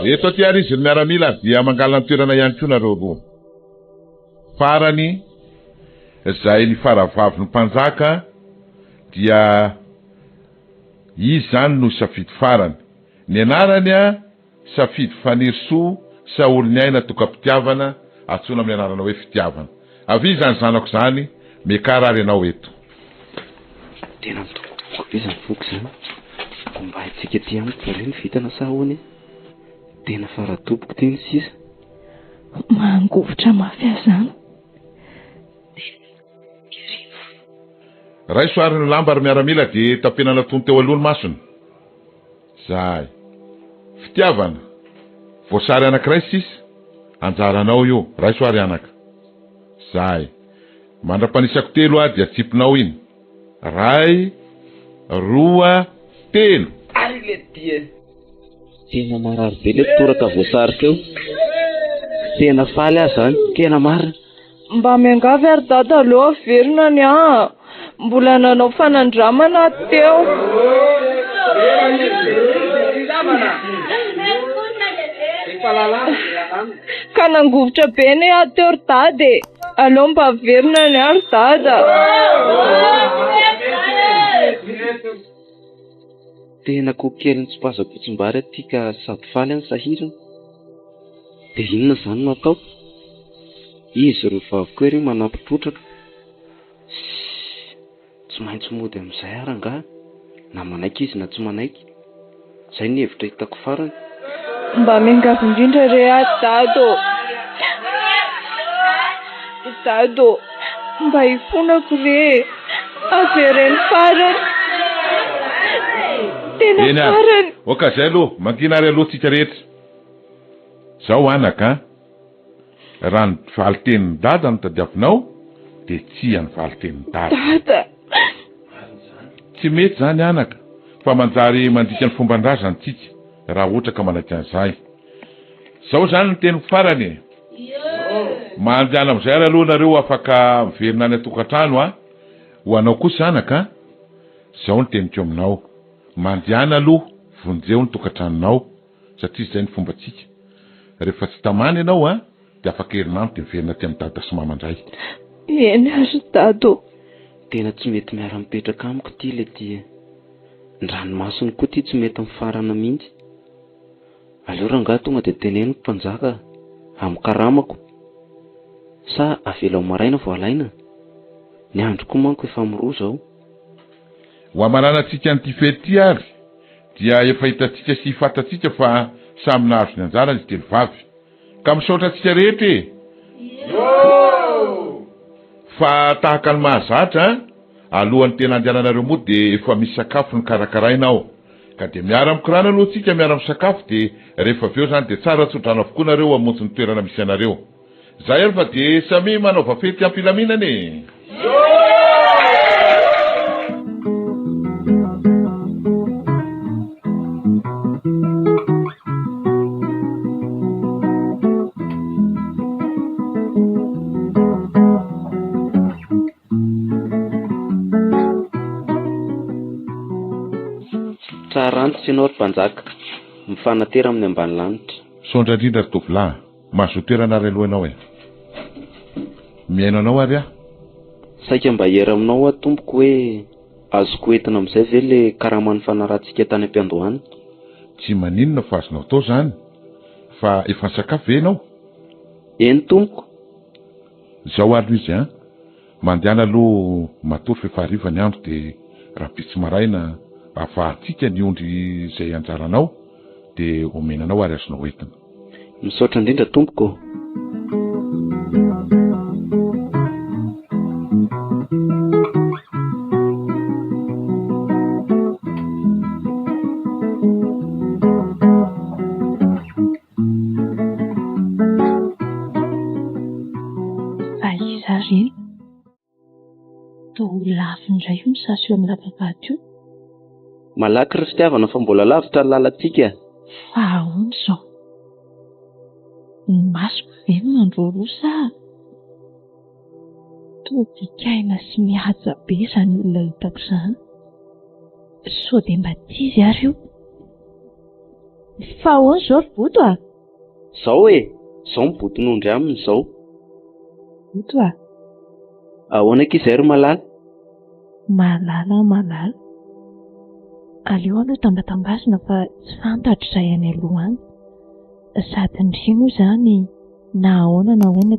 Eto aty ary izy ny miaramila dia mangala ny toerana ihany koa nareo roa. Farany zay ny faravavy ny mpanjaka dia izy zany no safidy farany. Ny anarany safidy fanirisoa sa olony aina tokam-pitiavana atsona amin'ny anarana hoe fitiavana. Avy zany zanako zany mekarary anao eto. Tena mitoko be zany foko zany. Mba haitsika ty amiko zareo ny vitana sa ahoana. Tena faratopoko teny sisa. Mangovotra mafy azany. Ray soary ny lamba ary miaramila de tapenana tony teo alohany masony. Zay. Fitiavana. Voasary anankiray sisa. Anjaranao io, ray soary anaka. Zay. Mandra-panisako telo dia tsipinao iny. Ray, roa, telo. Ary le dia. Tena marary be le toraka voasary teo. Tena faly azy zany, tena marina. Mba miangavy ary dada aloha verina ny mbola nanao fanandramana teo. Ka nangovotra be ny teo ry dady. Aleo mba verina ny ary dada. Tena kokely tsy paza-potsim-bary aty ka sady faly any sahirana. De inona zany no atao? Izy ro vaviko ery manampitrotraka. Tsy maintsy mody amin'izay aranga. Na manaiky izy na tsy manaiky. Zay ny hevitra hitako farany. Mba miangavy indrindra re dado. Dado, mba hifonako re. Avereny farany. Tena farany. Oka zay aloha, manginary aloha tsika rehetra. Zao anaka, raha ny valitenin'ny dada no tadiavinao, de tsy any valitenin'ny dada. Dada. Tsy mety zany anaka, fa manjary mandika ny fomban-drazany tsika, raha ohatra ka manaky an'izay. Zao zany ny teny farany. Manjana amin'izay ary aloha nareo afaka miverina any atokantrano ho anao kosa anaka, zao ny teniko aminao. Mandiana aloha vonjeo ny tokantranonao satria zay ny fombatsika. Rehefa tsy tamany ianao de afaka herinandro de miverina ty amin'ny dada sy mamandray. Eny azo dado. Tena tsy mety miara-mipetraka amiko ty le ty. Ny ranomasony koa ty tsy mety mifarana mihitsy. Aleo rangaha tonga de teneniko mpanjaka amin'ny karamako. Sa avela ho maraina voalaina. Ny andro koa manko efa miroa zao. Ho amaranantsika an'ity fety ary dia efa hitatsika sy fatatsika fa samy nahazo ny anjara izy telo vavy. Ka misaotra atsika rehetra fa tahaka ny mahazatra alohan'ny tena andehananareo moa de efa misy sakafo ny karakarainao. Ka de miara amikirana aloha tsika miara misakafo de rehefa aveo zany de tsara tsodrano avokoa nareo amontsy ny toerana misy anareo. Zay ary fa de samy manaova fety ampilaminany. Rantsy ianao ry mpanjaka, mifanatera amin'ny ambany lanitra. Sondra indrindra ry tovolahy, mahazo toerana ary alohanao miaino anao ary Saika mba hiera aminao tompoko hoe azoko entina amin'izay ve le karaman'ny fanarahantsika tany am-piandohany. Tsy maninona fa azonao tao zany, fa efa nisakafo ve ianao? Eny tompoko. Zao ary izy mandiana aloha matory fa efa hariva ny andro de raha pitsy maraina afahantsika ny ondry izay anjaranao de omenanao ary azonao entina. Misaotra indrindra tompoko. sasy eo amin'ny lavavady io. Malaky ry fitiavana fa mbola lavitra ny lalantsika. Fa ahoana izao? Ny maso ve no mandrorosa? Tobikaina sy mihaja be izany olona hitako izany. Sao dia mba tia izy ary io. Fa ahoana izao ry Boto a? Izao izao miboton'ondry aminy izao. Boto a? Ahoana k'izay ry malala? Malala. Aleo aloha tambatambazina fa tsy fantatra izay any aloha any. Sady indrino izany na ahoana hoe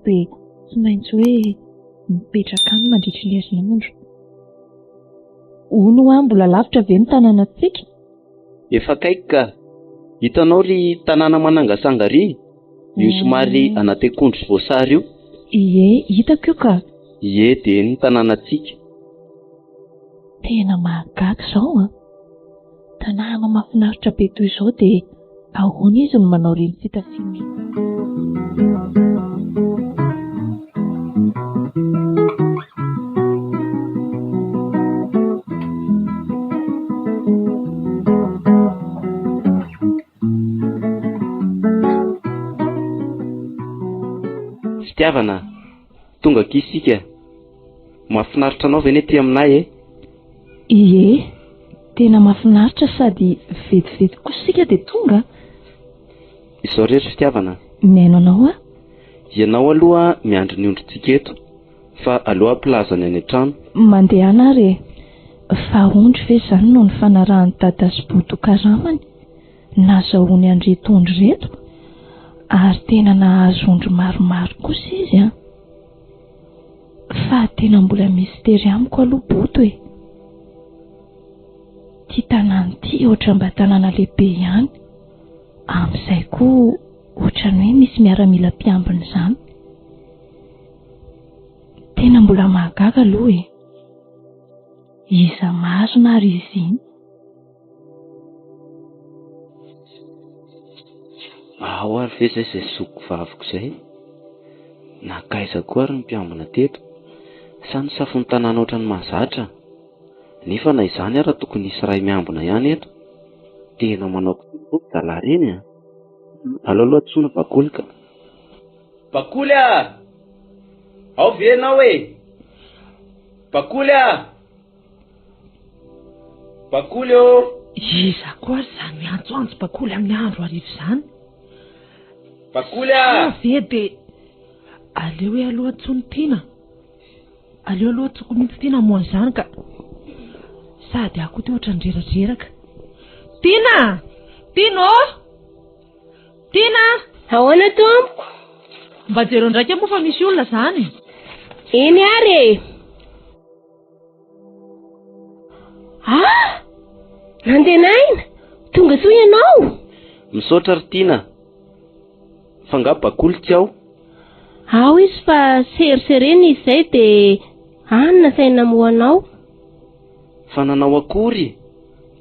tsy maintsy hoe mipetraka any mandritra ny herinandro. Hono ho mbola lavitra ve ny tanànantsika? Efa akaiky ka. Hitanao ry tanàna Manangasanga ry, io somary anaty akondro sy voasary io. Ie, hitako io ka. Ie, dia ny tanànantsika. Tena mahagaga izao a. Tanàna mahafinaritra be toy izao dia ahoana izy no manao ireny fitafiana? Fitiavana, tonga aky isika. Mahafinaritra anao ve ny ety aminay Ie, tena mahafinaritra sady vetivety koa isika dia tonga. Izao rehetra fitiavana. Miaino anao a? Ianao aloha miandry ny ondrintsika eto, fa aleo ampilazany any an-trano. Mandeha ary fa ondry ve izany no ny fanarahan'ny dada sy Boto karamany nazahoany an'ireto ondry reto, ary tena nahazo ondry maromaro kosa izy a. Fa tena mbola mistery amiko aloha Boto Ty tanàna ty ohatra mba tanàna lehibe ihany, amin'izay koa ohatrany hoe misy miaramila mpiambina izany. Tena mbola mahagaga aloha Iza marina ary izy iny. Ao ary ve izay zoko vaviko izay? Nakaiza koa ary ny mpiambina teto? Sa ny safon'ny tanàna ohatran'ny mahazatra? Nefa na izany ary tokony hisy iray miambina ihany eto. Tena manao koa zalahy reny a. Aleo aloha antsoina Bakoly ka. Bakoly a! Ao ve ianao Bakoly a! Bakoly o! Iza koa ary izany miantsoantso Bakoly amin'ny andro arivo izany. Bakoly a! Ve dia aleo hoe aloha antsoiny Tina. Aleo aloha tsoko mihitsy Tina moa izany ka. Sady akoa ty ohatra ndrerandreraka. Tina! Tina! Tina! Ahoana tompoko? Mba jereo ndraika moa fa misy olona izany. Eny ary nandenaina? Tonga soa ianao? Misaotra ry Tina. Fa nga Bakoly tsy ao? Ao izy fa seriserena izy izay dia anona saina moanao. Fa nanao akory?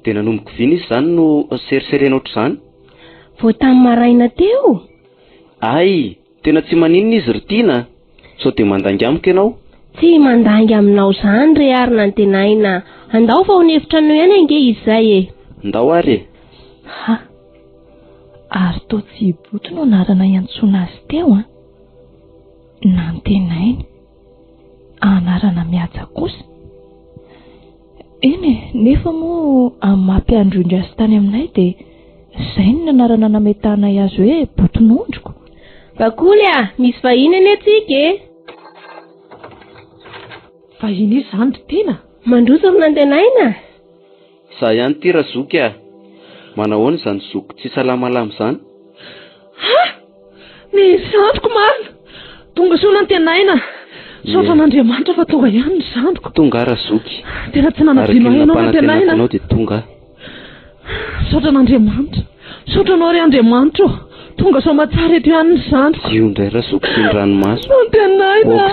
Dia nanomboka vina izy izany no seriserena ohatr'izany? Vao tamin'ny maraina teo. Ay, tena tsy maninona izy ry Tina. Sao dia mandangy amiko ianao? Tsy mandangy aminao izany re ary nantenaina. Andao fa honefitra anao ihany ange izay Ndao ary Ary toa tsy Boto no anarana iantsoana azy teo nantenaina. Anarana mihaja kosa. Eny nefa moa amin'ny mampiandrondry azy tany aminay dia izay ny anarana nametanay azy hoe Botonondriko. Bakoly misy vahiny eny antsika Vahiny izy izany ry Tina? Mandroso ry nantenaina. Za ihany ty Razoky Manahoana izany zoko tsy salamalama izany? Ny zandriko marina. Tonga soa nantenaina. Saotra n'Andriamanitra fa tonga ihany ny zandriko. Tonga Razoky. Tena tsy nanadino ianao nantenaina. Anao dia tonga. Saotra n'Andriamanitra. Saotra anao ry Andriamanitra. Tonga soa matsara eto ihany ny zandriko. Io indray Razoky sy ny ranomaso. Nantenaina.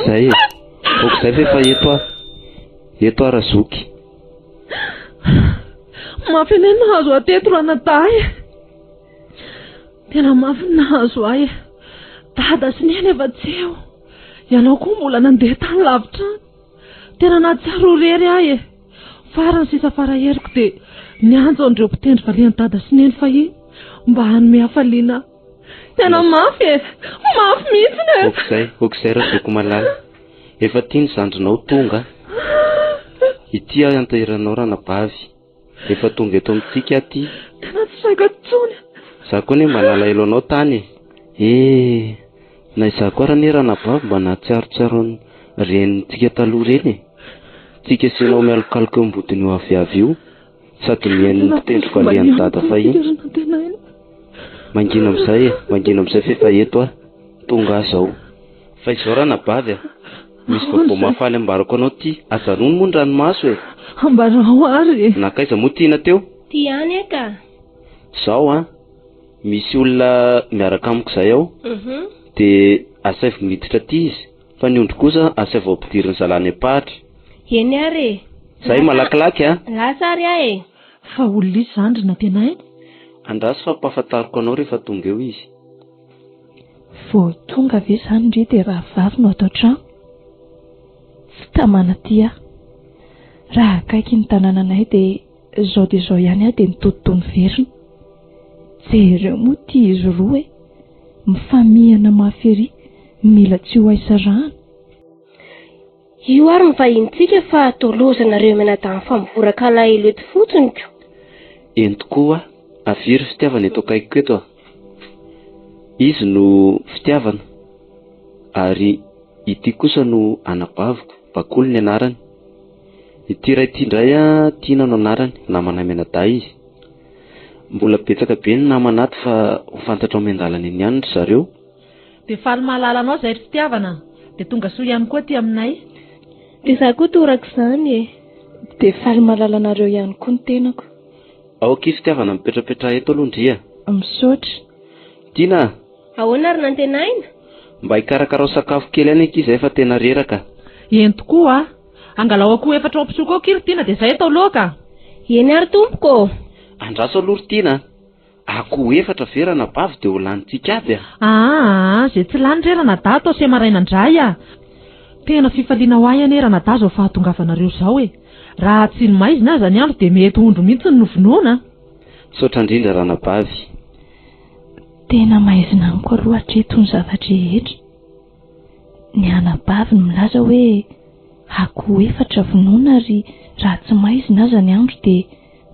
Okizay fa eto Razoky. Mafy ny nahazo ateto raha natahy. Tena mafy nahazo ahy. Dada sy ny efa tsy eo. Ianao koa mbola nandeha tany lavitra. Tena nahatsara rery ahy. farany sisa faraheriko dia nianjo andreo mpitendry valian'ny dada sy neny fahi mba hanome hafaliana. Tena mafy mafy mihitsy okizay rabeko malala efa tiany zandrinao tonga ity antahiranao ranabavy efa tonga eto amintsika ty. Tena tsy saika tsony. Za koa ne malala eloanao tany na izaho koa raha ne ranabavy mba nahatsiarotsiaro renitsika taloha reny tsika senao mialokaloka ambodiny io avy io sady mihaino mpitendry valian'ny dada fahiny. Mangina amin'izay fefa eto tonga zao fa izao ranabavy misy vaovao mafaly ambarako anao ty ajanony moa ny ranomaso ambarao ary nakaiza moa tiana teo ty any eka zao misy olona miaraka amiko zay ao dia asaivo miditra ty izy fa ny ondry kosa asaivo ampidiriny zalany apahatra. Eny ary zay malakilaky lasa ary fa olona izy zandrina tena andraso fa mpahafantariko anao rehefa tonga eo izy. Vao tonga ve zany ndry dia raha vavy no atao trano tsy tamana ty raha akaiky ny tanànanay dia zao ihany dia nitototony verina. Jereo moa ty izy roa mifamihana mafy mila tsy ho aisarahana. Io ary mivahintsika fa tolozanareo menadany famboraka alahelo eto fotsiny ko. Eny tokoa aviry fitiavana eto akaikiko eto izy no fitiavana ary ity kosa no anabaviko Bakolo ny anarany. Ity ray ity indray tiana no anarany namana menadahy izy. Mbola betsaka be ny namanaty fa ho fantatra ao miandalana eny ihany zareo. Dia faly mahalala anao zay fitiavana dia tonga soa ihany koa ty aminay. Dia za koa toraka izany dia faly mahalala anareo ihany koa ny tenako. Aoky fitiavana mipetrapetra eto aloha ndria misaotra. Tiana ahoana ary nantenaina mba hikarakarao sakafo kely any eky izay fa tena reraka. Eny tokoa angalao akoho efatra ampisoko kiry Tiana dia zay atao loaka. Eny ary tompoko Andraso aloha Tiana akoho efatra verana bavy dia ho lanitsika aby zay tsy lany rerana da atao se maraina indray tena fifaliana ho ahy anerana da zao fahatongavanareo zao raha tsy ny maizina aza ny andro dia mety ondro mihitsy ny novonoana. Saotra indrindra ranabavy. Tena maizina amiko aloha hatreto ny zavatra rehetra. Ny anabavy milaza hoe akoho efatra vonoana ary raha tsy maizina aza ny andro dia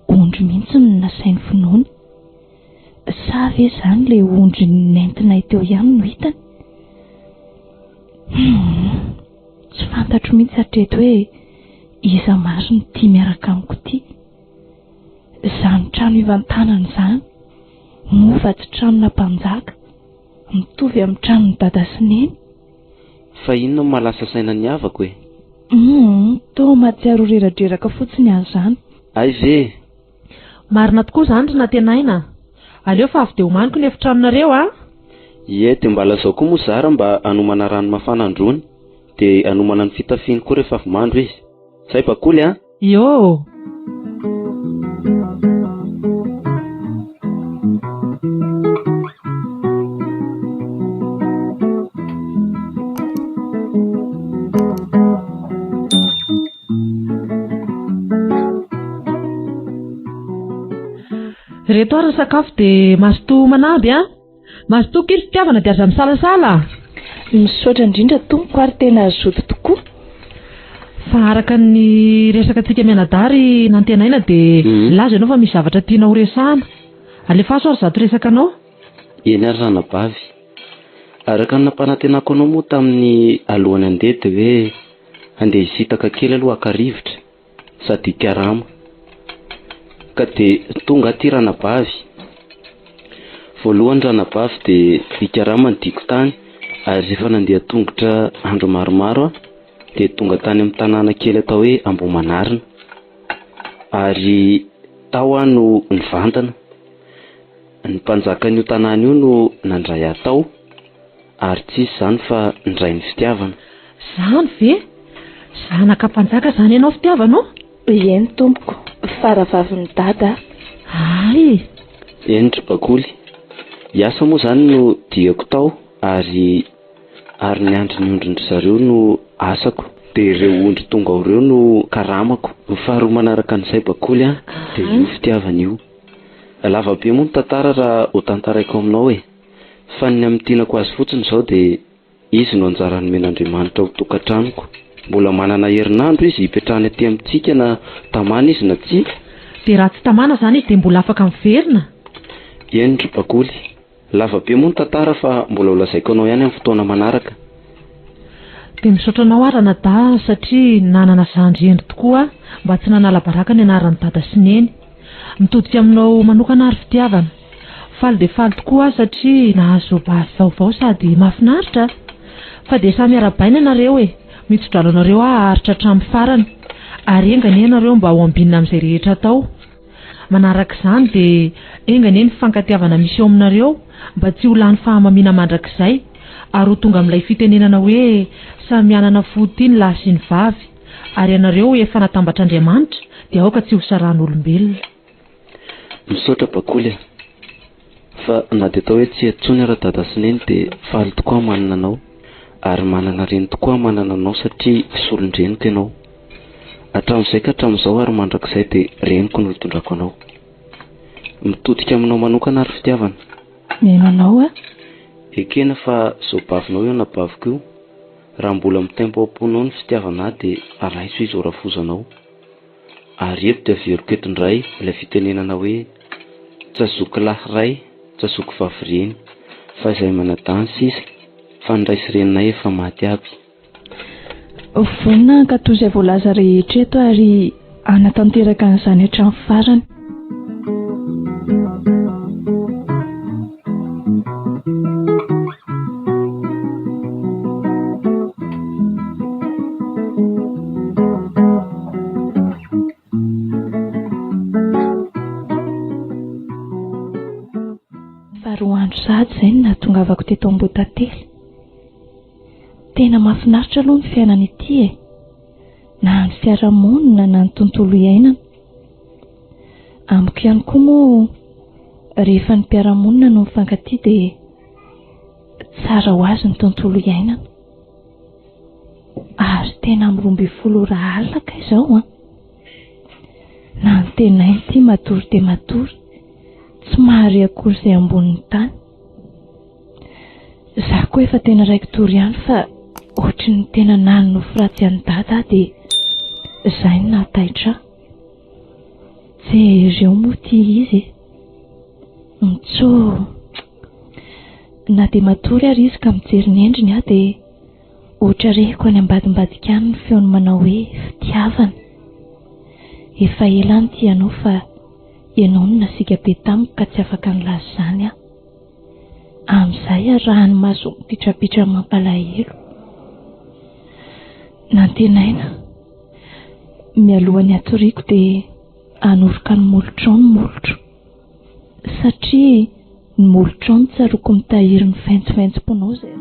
ondry mihitsy ny nasainy vonoana. Sa ve zany le ondry nentinay teo ihany no hitany? Tsy fantatro mihitsy hatreto hoe iza mariny tia miaraka amiko ty. Zany trano ivan-tanana zany mova tsy tranona mpanjaka mitovy amin'ny tranony dada sy neny. Fa inona no mahalasa saina ny havako Tô mahatsiaro reradreraka fotsiny an'izany. Ay ve marina tokoa zany ry natenaina. Aleo fa avy dia homaniko ny efitranonareo Ie dia mba lazao koa moa zara mba hanomana rano mafana androny dia hanomana ny fitafiany koa rehefa avy mandro izy. Zay Bakoly Yo reto ary ny sakafo dia mazoto manaby mazoto kiry fitiavana dia aza misalasala. Misaotra indrindra tompoko ary tena azoto tokoa. Fa araka ny resaka tsika mianadary nantenaina dia laza ianao fa misy zavatra tiana ho resahana. Alefaso ary zato resaka anao. Eny ary ranabavy araka ny nampanantenako anao moa tamin'ny alohany andeha dia hoe andeha hisitaka kely aloha akarivotra sady hikarama ka dia tonga aty ranabavy. Voalohany ranabavy dia hikarama ny diko tany ary rehefa nandeha tongotra andro maromaro dia tonga tany amin'ny tanàna kely atao hoe Amboamanarina ary tao no nivantana. Ny mpanjakan'io tanàna io no nandray atao ary tsisy zany fa nindray ny fitiavana. Zany ve? Zanaka mpanjaka zany ianao fitiavanao? Eny tompoko, faravavin'ny dada. Ay Eny ry Bakoly. Hiasa moa zany no diako tao ary ny andro ny ondrindry zareo no asako. dia ireo ondry tonga ao ireo no karamako. Ny faharoa manaraka an'izay bakoly a dia io fitiavana io. Lavabe moa ny tantara raha ho tantaraiko aminao fa ny amin'ny tianako azy fotsiny izao dia izy no anjarany men'Andriamanitra ho tokantranoko. Mbola manana herinandro izy hipetrahany aty amintsika na tamana izy na tsia. Dia raha tsy tamana izany izy dia mbola afaka miverina. Eny ry bakoly, lavabe moa ny tantara fa mbola ho lazaiko anao ihany amin'ny fotoana manaraka. Dia misaotra anao arana da satria nanana zandry tokoa mba tsy nanala baraka ny anaran'ny dada sy neny. Mitodika aminao manokana ary fitiavana. Faly dia faly tokoa satria nahazo vaovao sady mahafinaritra. Fa dia samy arabaina ianareo mitsodrano anareo aharitra hatramin'ny farany. Ary engany ianareo mba ho ambinina amin'izay rehetra atao. Manaraka izany dia engany ny fankatiavana misy eo aminareo mba tsy ho lany fahamamiana mandrakizay ary ho tonga amin'ilay fitenenana hoe samy anana fo tiany lahy sy ny vavy ary ianareo efa natambatr'Andriamanitra dia aoka tsy ho saran'olombelona. Misaotra bakoly fa na dia atao hoe tsy antsony ara dada sy neny dia faly tokoa manana anao ary manana reny tokoa manana anao satria solondreniko ianao. Hatramin'izay ka hatramin'izao ary mandrakizay dia reniko no hitondrako anao. Mitodika aminao manokana ary fitiavana. Mino anao ekena fa izao bavinao io nabaviko io. Raha mbola mitempo am-ponao ny fitiavana dia araiso izy ho rafozanao. Ary eto dia averiko eto indray ilay fitenenana hoe tsazoky lahy ray, tsazoky vavy reny, fa izay manadansy izy fa ny ray sy reninay efa maty aby. Vonina hankatoy izay voalaza rehetra eto ary anatanteraka an'izany hatramin'ny farany. Faharoa andro sahady izay no nahatongavako teto Ambohidately. Tena mahafinaritra aloha ny fiainana ity na ny fiarahamonina na ny tontolo iainana. Amiko ihany koa moa rehefa ny mpiarahamonina no mifankatia dia tsara ho azy ny tontolo iainana. Ary tena amin'ny 12 ora alina izao na ny tenainy ity matory dia matory, tsy mahare akory izay ambonin'ny tany. Izaho koa efa tena raiky tory ihany fa ohatry ny tena nany no firatsy an'i dada dia izay no nahataitra. Jereo moa tia izy mitso na dia matory ary izy ka mijery ny endriny dia ohatra reko any ambadimbadika any ny feony manao hoe fitiavana. Efa ela ny tianao fa ianao no nasiaka be tamiko ka tsy afaka nilaza izany amin'izay arahany maso mipitrapitra mampalahelo. Nantenaina mialohan'ny atoriako dia hanoroka ny molotrao ny molotro satria ny molotrao ny tsaroako mitahiry ny fentsimponao izay.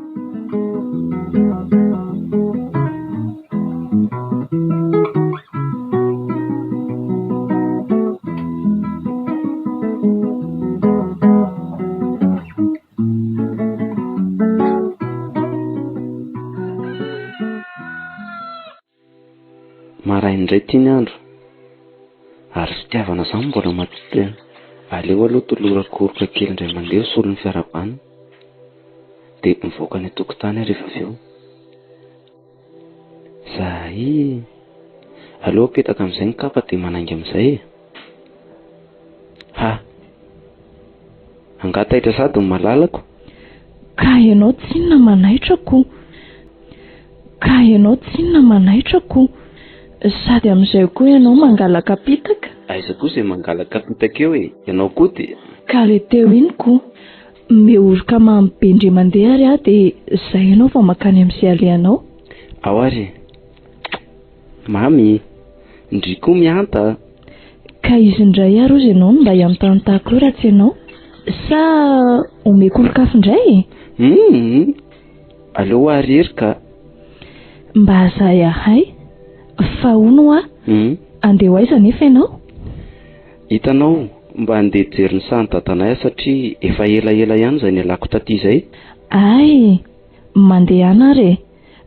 Maraindray tiany andro ary fitiavana izany mbola matsitena. Aleo aloha tolorakoroka kely indray mandeha solon'ny fiarabanina dia mivoaka ny atokotany rehefa avy eo. Zahay aleo apetaka amin'izay ny kapa dia manainga amin'izay angataitra sady ny malalako. Ka ianao tsinona manaitrako sady amin'izay koa ianao mangalaka pitaka. Aiza koa izay mangalaka pitaka eo ianao koa dia ka le teo iny koa mioroka mamibendre mandeha ary dia izay ianao fa makany amin'izay alehanao. Ao ary mamy ndry koa mianta. Ka izy indray ary ozy ianao mba hiamitantahako eo raha tsy ianao sa omeko olokafo indray aleo arery ka mba azahay ahay fa ono andeha ho aiza nefa ianao? Hitanao mba andeha jery ny sany dadanay satria efa ela ihany izay nialako taty izay. Ay mandeha ana ary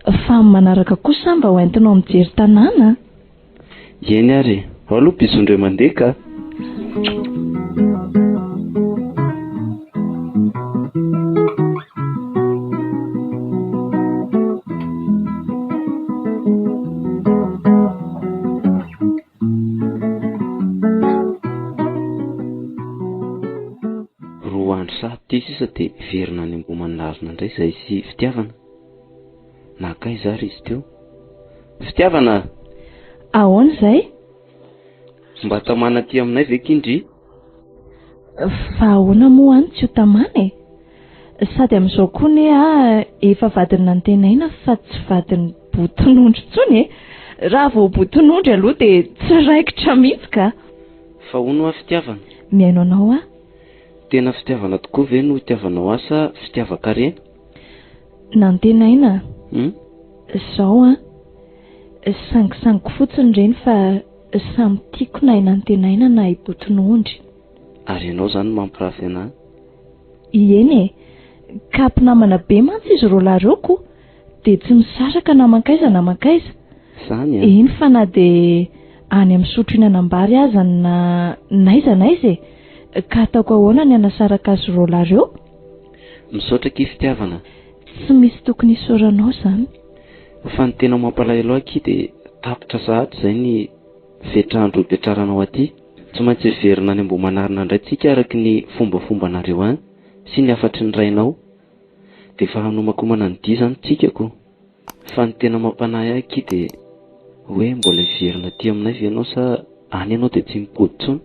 fa manaraka kosa mba hoentinao mijery tanàna. Eny ary, aloha bizondre mandeha ka. Roa andro saty sisa dia verina any Ambohimanarina indray izay sy fitiavana. Nakay zary izy teo. Fitiavana? Ahoana izay? Mba tamana aty aminay ve kindry? Fa ahoana moa any tsy ho tamana e? Sady amin'izao koa ne efa vadiny nantenaina fa tsy vadiny botonondry intsony e. Raha vao botonondry aloha dia tsy raikitra mihitsy ka. Fa hono a fitiavana? Miaino anao a? Tena fitiavana tokoa ve no itiavanao asa fitiavan-karena? Nantenaina? Izao a? Sangisangy fotsiny ireny fa samy tiako na nantenaina na botonondry. Ary ianao zany mampirafy anahy? Eny e, kapy namana be mantsy izy roa laharoko dia tsy misaraka na mankaiza na mankaiza. Zany a? Eny fa na dia any amin'ny sotro hinanam-bary aza na naiza e, ka ataoko ahoana ny hanasaraka azy roa lahareo? Misaotra key fitiavana? Tsy misy tokony hisaoranao izany. Fa ny tena mampalahelo ahy dia tapitra sahatra izay ny fetrandro ipetraranao aty. Tsy maintsy verina any Ambohimanarina indray tsika araka ny fombafombanareo any sy ny afatry ny rainao. Dia fa hanomakomana ny dia zany tsikako. Fa ny tena mampanahy ahy dia hoe mbola verina aty aminay ve ianao sa any ianao dia tsy mipody intsony?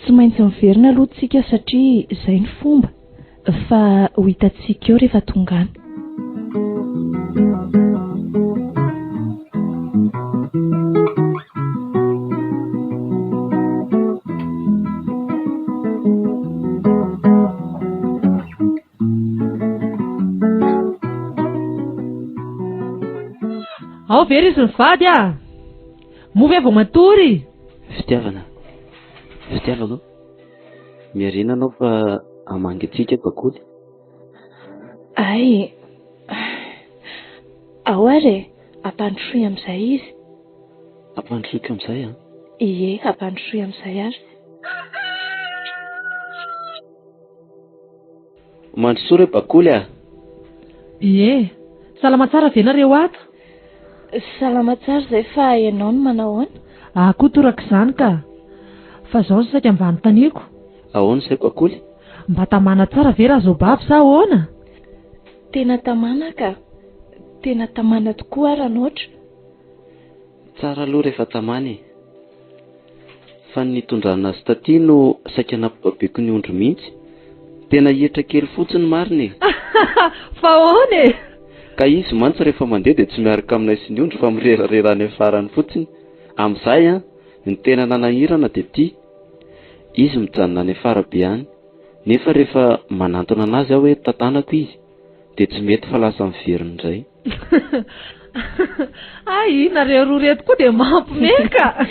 Tsy maintsy miverina aloha tsika satria izay ny fomba. Fa ho hitantsika eo rehefa tonga any. Ao very izy mivady a. Movy vao matory. Fitiavana. Fitiavana. Miarina anao fa hamangy atsika bakoly. Ay. Ao ary ampandrosoy amin'izay izy. Ampandrosoiko amin'izay a? Ie, ampandrosoy amin'izay ary. Mandrosoa re bakoly a? Ie. Salama tsara ve nareo ato? Salama tsara izay fa ianao no manao ahoana? Akoho toraka izany ka. Fa izao saika ambany taniako. Ahoana izay bakoly? Mba tamana tsara ve raha zao bavy sa ahoana? Tena tamana ka. Tena tamana tokoa ary anoatra. Tsara aloha rehefa tamana. Fa ny tondrana azy taty no saika nampibabeko ny ondro mihitsy. Tena hietra kely fotsiny mariny. Fa ahoana e? Ka izy mantsy rehefa mandeha dia tsy miaraka aminay sy ny ondro fa mirerarera any farany fotsiny. Amin'izay ny tena nanahirana dia ity. Izy mijanona any farabe any. Nefa rehefa manantona anazy aho hoe tantanako izy dia tsy mety fa lasa miverina indray. Ay, nareo roa reto koa dia mampimeka.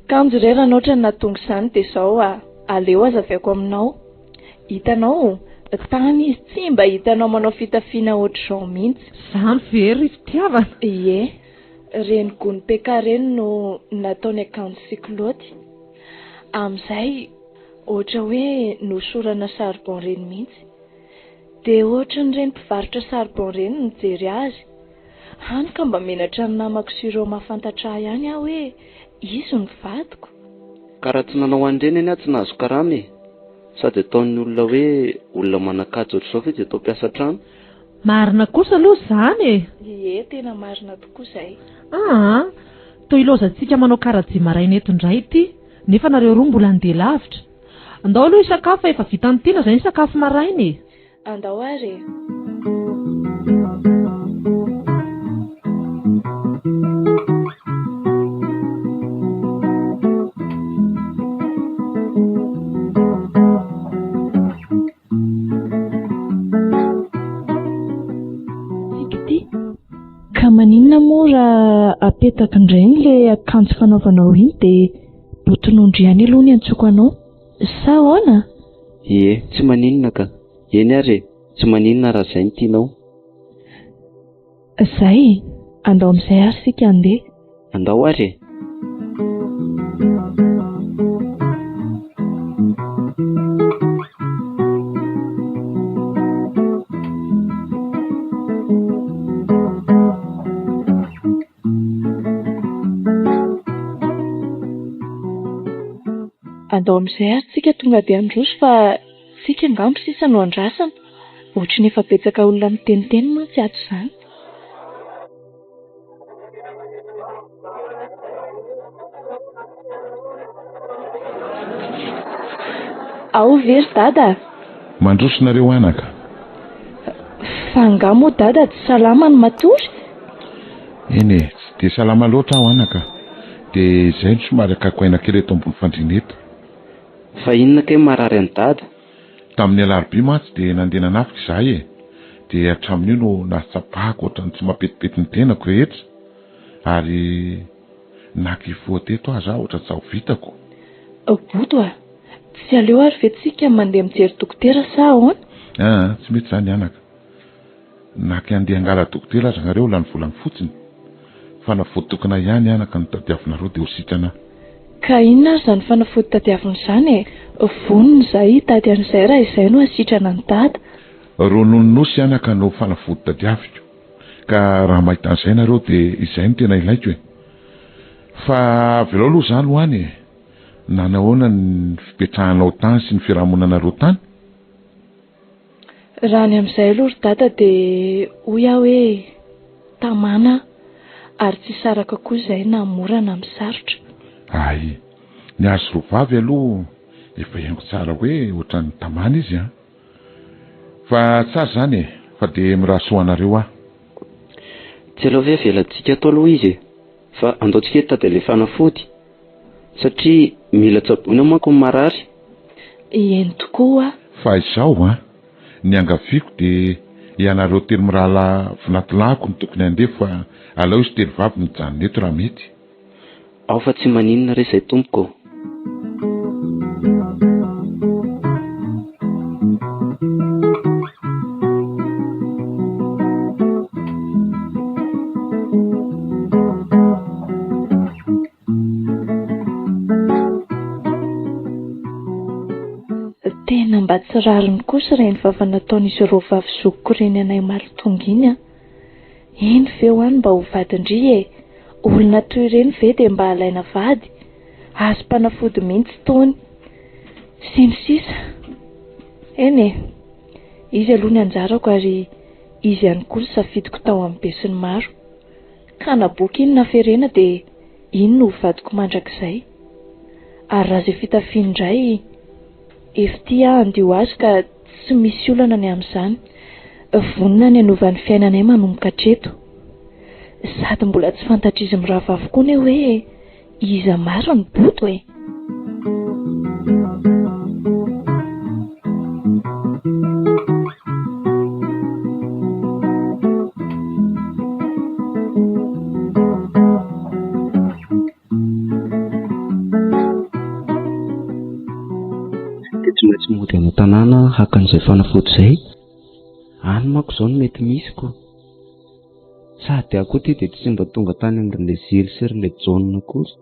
Kanjorera anoatra ny nahatonga izany dia izao aleo azavaiko aminao. Hitanao, tany izy tsy mba hitanao manao fitafiana ohatr'izao mihitsy. Izany very fitiavana. Ie, reny gony peka reny no nataony akanjo sikloty. Amin'izay ohatra hoe nosorana saribon reny mihitsy. Dia ohatra ny reny mpivarotra saribon reny nijery azy. Hany ka mba menatra ny namako sy ireo mahafantatra ihany aho hoe izy ny vadiko. Karaha tsy nanao an'ireny any tsy nahazo karama. Sady ataon'ny olona hoe olona manan-kaja ohatr'izao ve dia atao mpiasa trano. Marina kosa aloha izany e. Ie, tena marina tokoa izay. Toa ilozantsika manao karatsy maraina eto indray ity. Nefa nareo roa mbola handeha lavitra. Andao aloha isakafo efa vita ny tiana izay ny sakafo maraina e. Andao ary. Ka maninona moa raha apetaka indray ilay akanjo fanaovanao iny dia botonondry ihany aloha ny antsoko anao. Sa ahoana? Ie, tsy maninona ka. Eny ary, tsy maninona raha izay no tianao. Izay andao amin'izay ary sika andeha. Andao ary e. Andao amin'izay ary sika tonga dia androso fa sika angamba sisa no andrasana. Ohatry ny efa betsaka olona miteniteny mantsy ato izany. Ao very dada. Mandrosonareo anaka. Fa angamba moa dada tsy salama ny matory. Eny e, tsy dia salama loatra aho anaka. Dia izay no somary akakoaina kely eto ambony fandriana eto. Fa inona kay marary any dada? Tamin'ny alarobia mantsy dia nandeha nanafika izahay e. Dia hatramin'io no nahatsapahako ohatrany tsy mapetipety ny tenako rehetra. Ary nakivoa teto aho zaho ohatran tsy aho vitako. Boto a, tsy aleo ary vetsika mandeha mijery dokotera sa ahoana? Tsy mety izany anaka. Naky andeha angala dokotera aza nareo lany volany fotsiny. Fanafody tokana ihany anaka ny tadiavinareo dia ho sitrana. Ka inona ary izany fanafody tadiavina izany e? Vonona izahay tady an'izay raha izay no hasitrana ny dada. Rononosy anaka no fanafody tadiaviko. Ka raha mahita an'izay nareo dia izay no tena ilaiko e. Fa avy eo aloha izany ho any e. Nanahoana ny fipetrahanao tany sy ny fiarahamonanareo tany? Raha ny amin'izay aloha ry dada dia hoy aho hoe tamana ary tsy saraka koa izay na mora na misarotra. Ay, ny azo rovavy aloha efa haingo tsara hoe ohatran'ny tamana izy a. Fa tsara izany e, fa dia mirahasoanareo aho. Tsy aleo ve velantsika atao aloha izy e. Fa andaontsika hitady ilay fanafody. Satria mila tsaboina manko ny marary. Eny tokoa. Fa izao a, ny angaviako dia ianareo telo mirahalahy vinatolahako ny tokony handeha fa aleo izy telo vavy ny janona eto raha mety. Ao fa tsy maninona re izay tompoko. Tena mba tsy rariny kosa ireny vava nataon'izy ireo vavy zokiko ireny anay malotonga iny a. Eny ve ho any mba ho vadindry e? Olona toy ireny ve dia mba alaina vady? Azo mpanafody mihitsy tony. Sy ny sisa. Eny e, izy aloha ny anjarako ary izy ihany koa safidiko tao amin'ny be sy ny maro. Ka na boky iny naferena dia iny no vadiko mandrakizay. Ary raha izay fitafiana indray efty andio azy ka tsy misy olana ny amin'izany. Vonona ny hanovan'ny fiainanay manomboka hatreto. Sady mbola tsy fantatra izy mirava avokoa ny hoe iza maro ny boto e. Tsy maintsy mody any an-tanàna hakan'izay fanafody izay. Any manko izao no mety misy koa. Sady akoa ty dia tsy mba tonga tany amin'ilay zely sy ilay jaune kosa.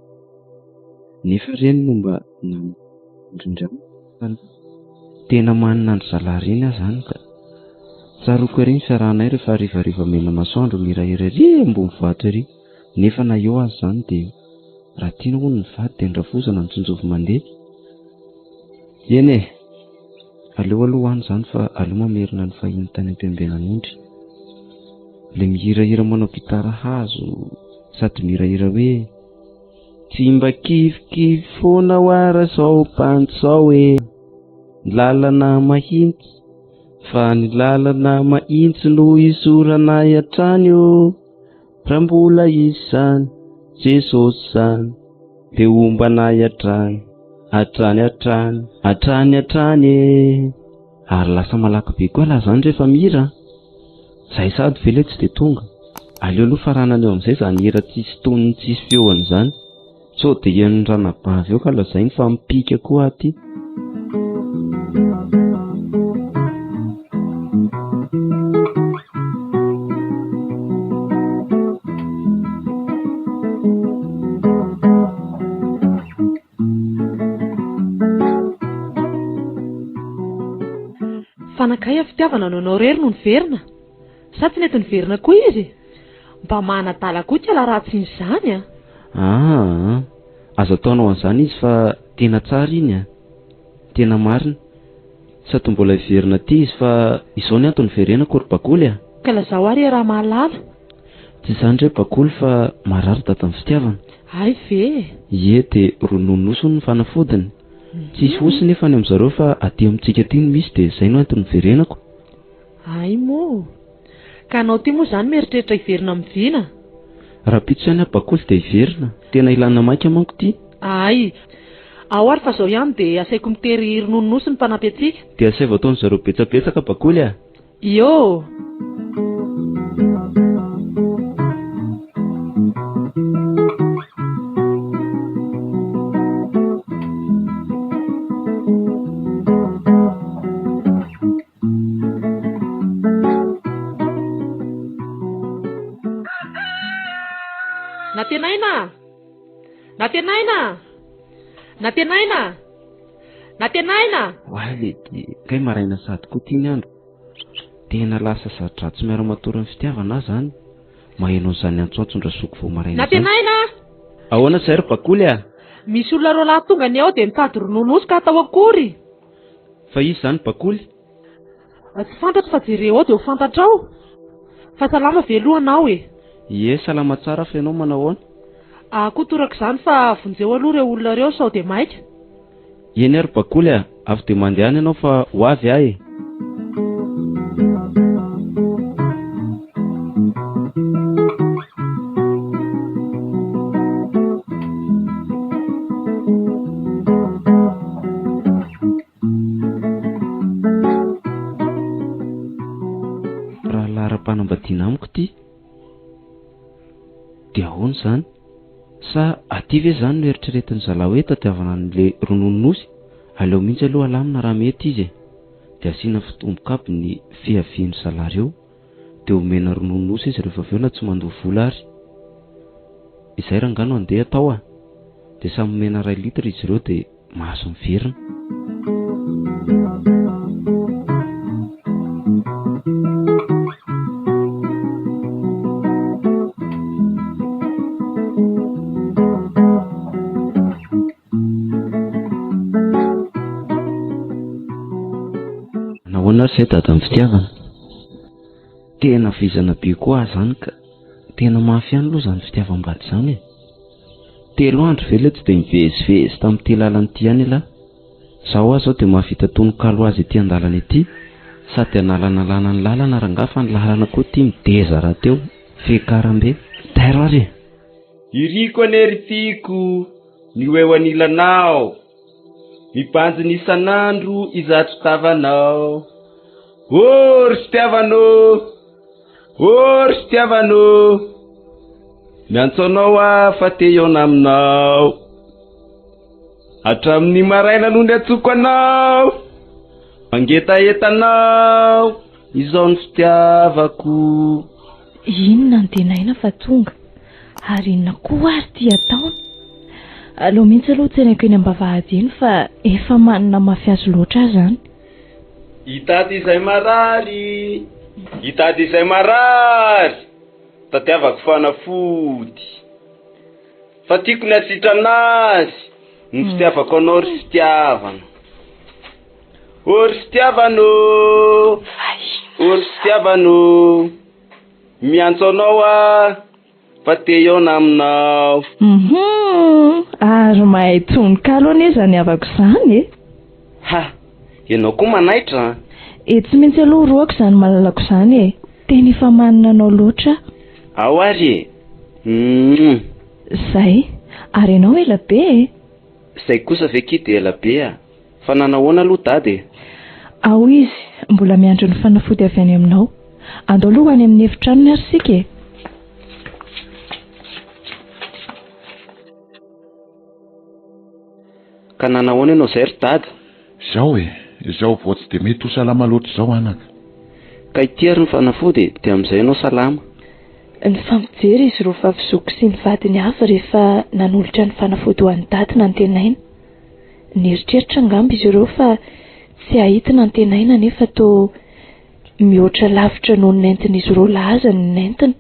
Nefa ireny no mba indrindra tena manana ny zalary iny aho izany ka tsaroako ery ny fiarahanay rehefa hariva mena masoandro mirahira ery ambony vohitra ery. Nefa na eo azy izany dia raha tiana hono ny vady dia ndrafosana ny tsinjovy mandeha. Eny e, aleo aloha any izany fa aleo mamerina ny fahiny tany am-piambenan'ondry. Ilay mihirahira manao gitara hazo sady mihirahira hoe tsy mba kifikify foana ho ara izao mpantso e. Ny lalana mahitsy fa ny lalana mahitsy no isorana hatrany o. Raha mbola izany Jesosy izany dia ombanay hatrany hatrany e. Ary lasa malaky be koa laha izany rehefa mihira. Zay sady ve ilay tsy dia tonga. Aleo aloha faranany eo amin'izay izany hira tsisy tonony tsisy feoany izany. Sao dia hian'ny ranabavy eo ka lazainy fa mipika koa aty. Fanakay fitiavana nanao rery no niverina. Sa tsy nety niverina koa izy? Mba manadala koa tsy ala ratsy izany a. Azo ataonao an'izany izy fa tena tsara iny a. Tena marina. Sady mbola hiverina ty izy fa izao ny antony verenako ry Bakoly a. Ka lazao ary raha mahalala. Tsy izany re Bakoly fa marary dadan'ny fitiavana. Ay ve? Ie, dia rononoso ny fanafodiny. Tsisy osy nefa any amin'izareo fa aty amintsika ty no misy dia izay no antony verenako. Ay moa. Ka anao ty moa izany mieritreritra hiverina mivina? Raha pitso ihany Bakoly dia hiverina. Tena ilana maika manko ty. Ay. Ao ary fa zao ihany dia asaiko mitery rononoso ny mpanampy atsika. Dia asay ataon'izareo betsabetsaka Bakoly a. Yo. Natenaina. Wale, kay maraina sady koa ty ny andro. Tena lasa satra tsy miara-matory ny fitiavana zany. Maheno izany antsoantsondra soko vao maraina. Natenaina. Ahoana zay ry Bakoly a? Misy olona roa lahy tonga ny ao dia mitady rononoso ka atao akory. Fa izy zany Bakoly? Tsy fantatro fa jereo ao dia ho fantatrao. Fa salama velohanao e. Ie, salama tsara fa ianao manao ahoana? Koa torako izany fa vonjeo aloha ireo olona ireo sao dia maika. Eny ary Bakoly a, avy dia mandehana ianao fa ho avy ahy. Raha lahara-panambadiana amiko ty. Dia ahoana izany? Sa aty ve izany no eritreretin'ny zalahy hoe tadiavana an'ilay rononosy? Aleo mihitsy aloha alamina raha mety izy e. Dia asiana fitomboka ny fiavian'ny zalahy ireo. Dia omena rononosy izy rehefa avy eo na tsy mandoa vola ary. Izay rangano andeha atao a. Dia samy omena 2 litra izy ireo dia mahazo miverina. Nahoana ary izay dadan'ny fitiavana? Tena vizana be koa zany ka tena mafy ihany aloha izany fitiavam-bady izany e. 3 andro ve ilay tsy dia mivezivezy tamin'ity lalana ihany ila. Zaho aho izao dia mahavita tononkalo azy ety an-dalana ety. Sady analana ny lalana rangafa ny lalana koa ity mideza raha teo. Fekarambe. Tairo ary. Iriko aneritiko ny eo anilanao. Mibanjy ny isan'andro izato tavanao. Ry fitiavanao. Ry fitiavanao. Miantsoanao fa te iona aminao. Hatramin'ny maraina no ny atsoko anao. Mangetaetanao. Izao ny fitiavako. Inona ny tenaina fa tonga? Ary inona koa ary ty ataony? Aleo mihitsy aloha tsenako eny am-bavahady eny fa efa manana mafiazo loatra zany. Hitady izay marary. Hitady izay marary. Tadiavako fanafody. Fa tiako ny asitranazy. Ny fitiavako anao ry fitiavana. Ry fitiavanao. Ry fitiavanao. Miantso anao fa te iona aminao. Ary mahay tononkalo aniza ny avako izany e. Ha, ianao koa manaitra. Tsy maintsy aloha roako izany malalako izany e. Tena efa manana anao loatra. Ao ary e. Zay, ary ianao ela be e. Zay kosa ve kity ela be a. Fa nanahoana aloha dady? Ao izy, mbola miandro ny fanafody avy any aminao. Andao aloha any amin'ny efitranony ary sika e. Ka nanahoana ianao zay ry dady? Zao e, zao vao tsy dia mety ho salama loatra zao anaka. Ka ity ary ny fanafody dia amin'izay ianao salama. Ny fampijery izy roa fa fisoko sy ny vadiny hafa rehefa nanolotra ny fanafody ho an'ny dady na ny tenaina. Nieritreritra angamba izy ireo fa tsy ahitina ny tenaina nefa to mihoatra lavitra noho ny nentin'izy ireo laza ny nentiny.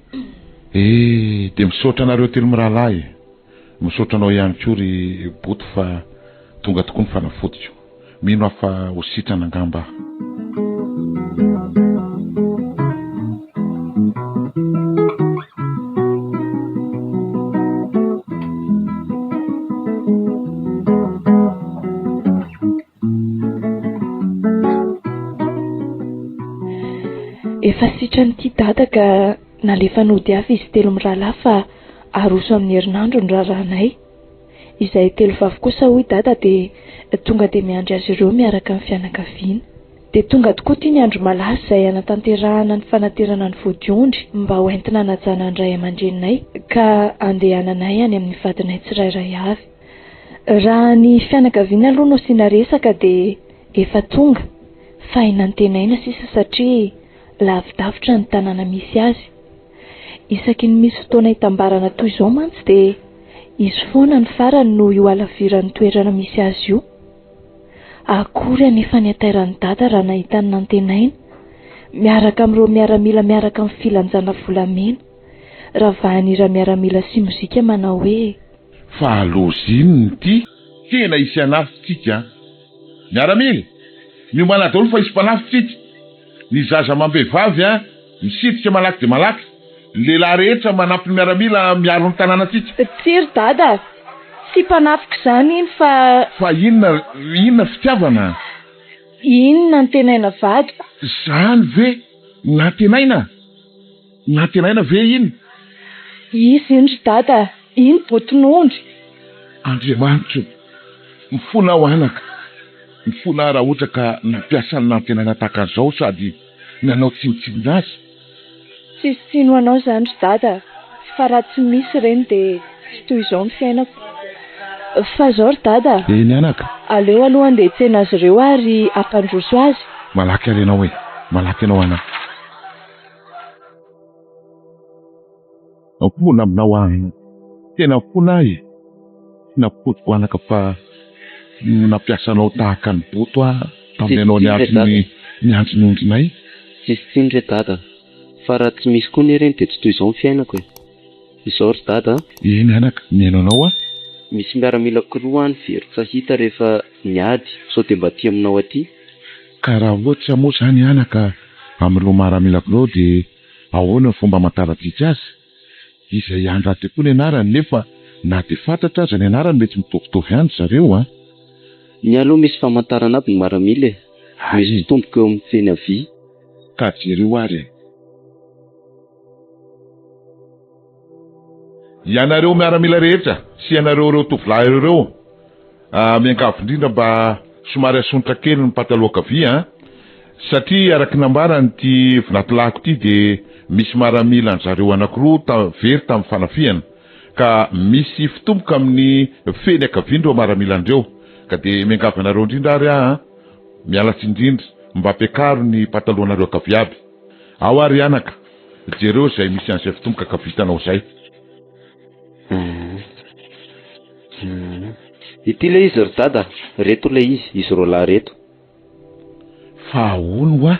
Dia misaotra anareo telo mirahalahy, misaotra anao ihany koa ry boto fa tonga tokoa ny fanafodiko. Mino aho fa ho sitrana angamba. Efa sitranyity dada ka nalefa nody avy izy telo mirahalahy fa aroso amin'ny herinandro ny raharanay. Izay telo vavy kosa hoy dada dia tonga dia miandry azy ireo miaraka amin'ny fianakaviana. Dia tonga tokoa ity ny andro malaza izay anatanterahana ny fanaterana ny vodiondry mba ho entina hanajana ny ray aman-dreninay ka andehananay any amin'ny vadinay tsirairay avy. Raha ny fianakaviana aloha no asiana resaka dia efa tonga fa inantenaina sisa satria lavidavitra ny tanàna misy azy. Isaky ny misy fotoana hitambarana toy izao mantsy dia izy foana ny farany no io alaviran'ny toerana misy azy io. Akory anefa ny atairan'ny dada raha nahita ny nantenaina miaraka amin'ireo miaramila miaraka amin'ny filanjana volamena ravahan'ira miaramila sy mozika manao hoe fa alozininy ity tena isy anafitsika miaramila miomana daholo fa isy mpanafitsika ny zaza mambehivavy misitrika malaky dia malaky lehilahy rehetra manampy ny miaramila miaro ny tanàna atsika. Tsiry dada, tsy mpanafika izany iny fa inona fitiavana? Inona ny tenaina vady? Zany ve nantenaina ve iny? Izy indry dada, iny botonondry. Andriamanitra mifona ao anaka, mifona raha ohatra ka nampiasa ny nantenaina tahaka an'izao sady nanao tsimotsimona azy. Tsy sino anao izany dada, fa raha tsy misy ireny dia tsy toy izao ny fiainako. Fa zao ry dada. Eny anaka. Aleo aloha andeha tsena azy ireo ary ampandroso azy. Malaky ary ianao malaky ianao anaka. Ampona aminao any. Tena fona ahy. Napotiko anaka fa nampiasanao tahaka ny boto tamin'ny ianao niantso ny ondrinay. Tsisy tsindry dada. Fa raha tsy misy koa ny ireny dia tsy toy izao ny fiainako izao ry dada. Eny anaka, miainanao misy miaramila kiroa any very tsy hita rehefa niady sao dia mba tia aminao aty. Ka raha ohatra moa izany anaka amin'ireo miaramila kiroa dia ahoana ny fomba amantarantsika azy? Izay andra tokoa ny anarany nefa na dia fantatra aza ny anarany mety mitovitovy ihany zareo Ny aloha misy famantarana aby ny miaramila misy tomboka eo amin'ny feny avy. Ka jereo ary ianareo miaramila rehetra sy ianareo ireo tovolahy ireo miankavy indrindra mba somary asontra kely ny pataloha kavia satria araky nambarany ty vinatolahiko ity dia misy miaramila an'zareo anankiroa very tamin'ny fanafiana ka misy fitomboka amin'ny feny akaviandreo miaramila andreo ka dia miankavy anareo indrindra ary mialatsy indrindra mba ampiakaro ny patalohanareo akavy aby. Ao ary anaka jereo izay misy an'izay fitomboka akavitanao izay. Ity le izy ry dada, reto le izy roa reto. Fa ahoana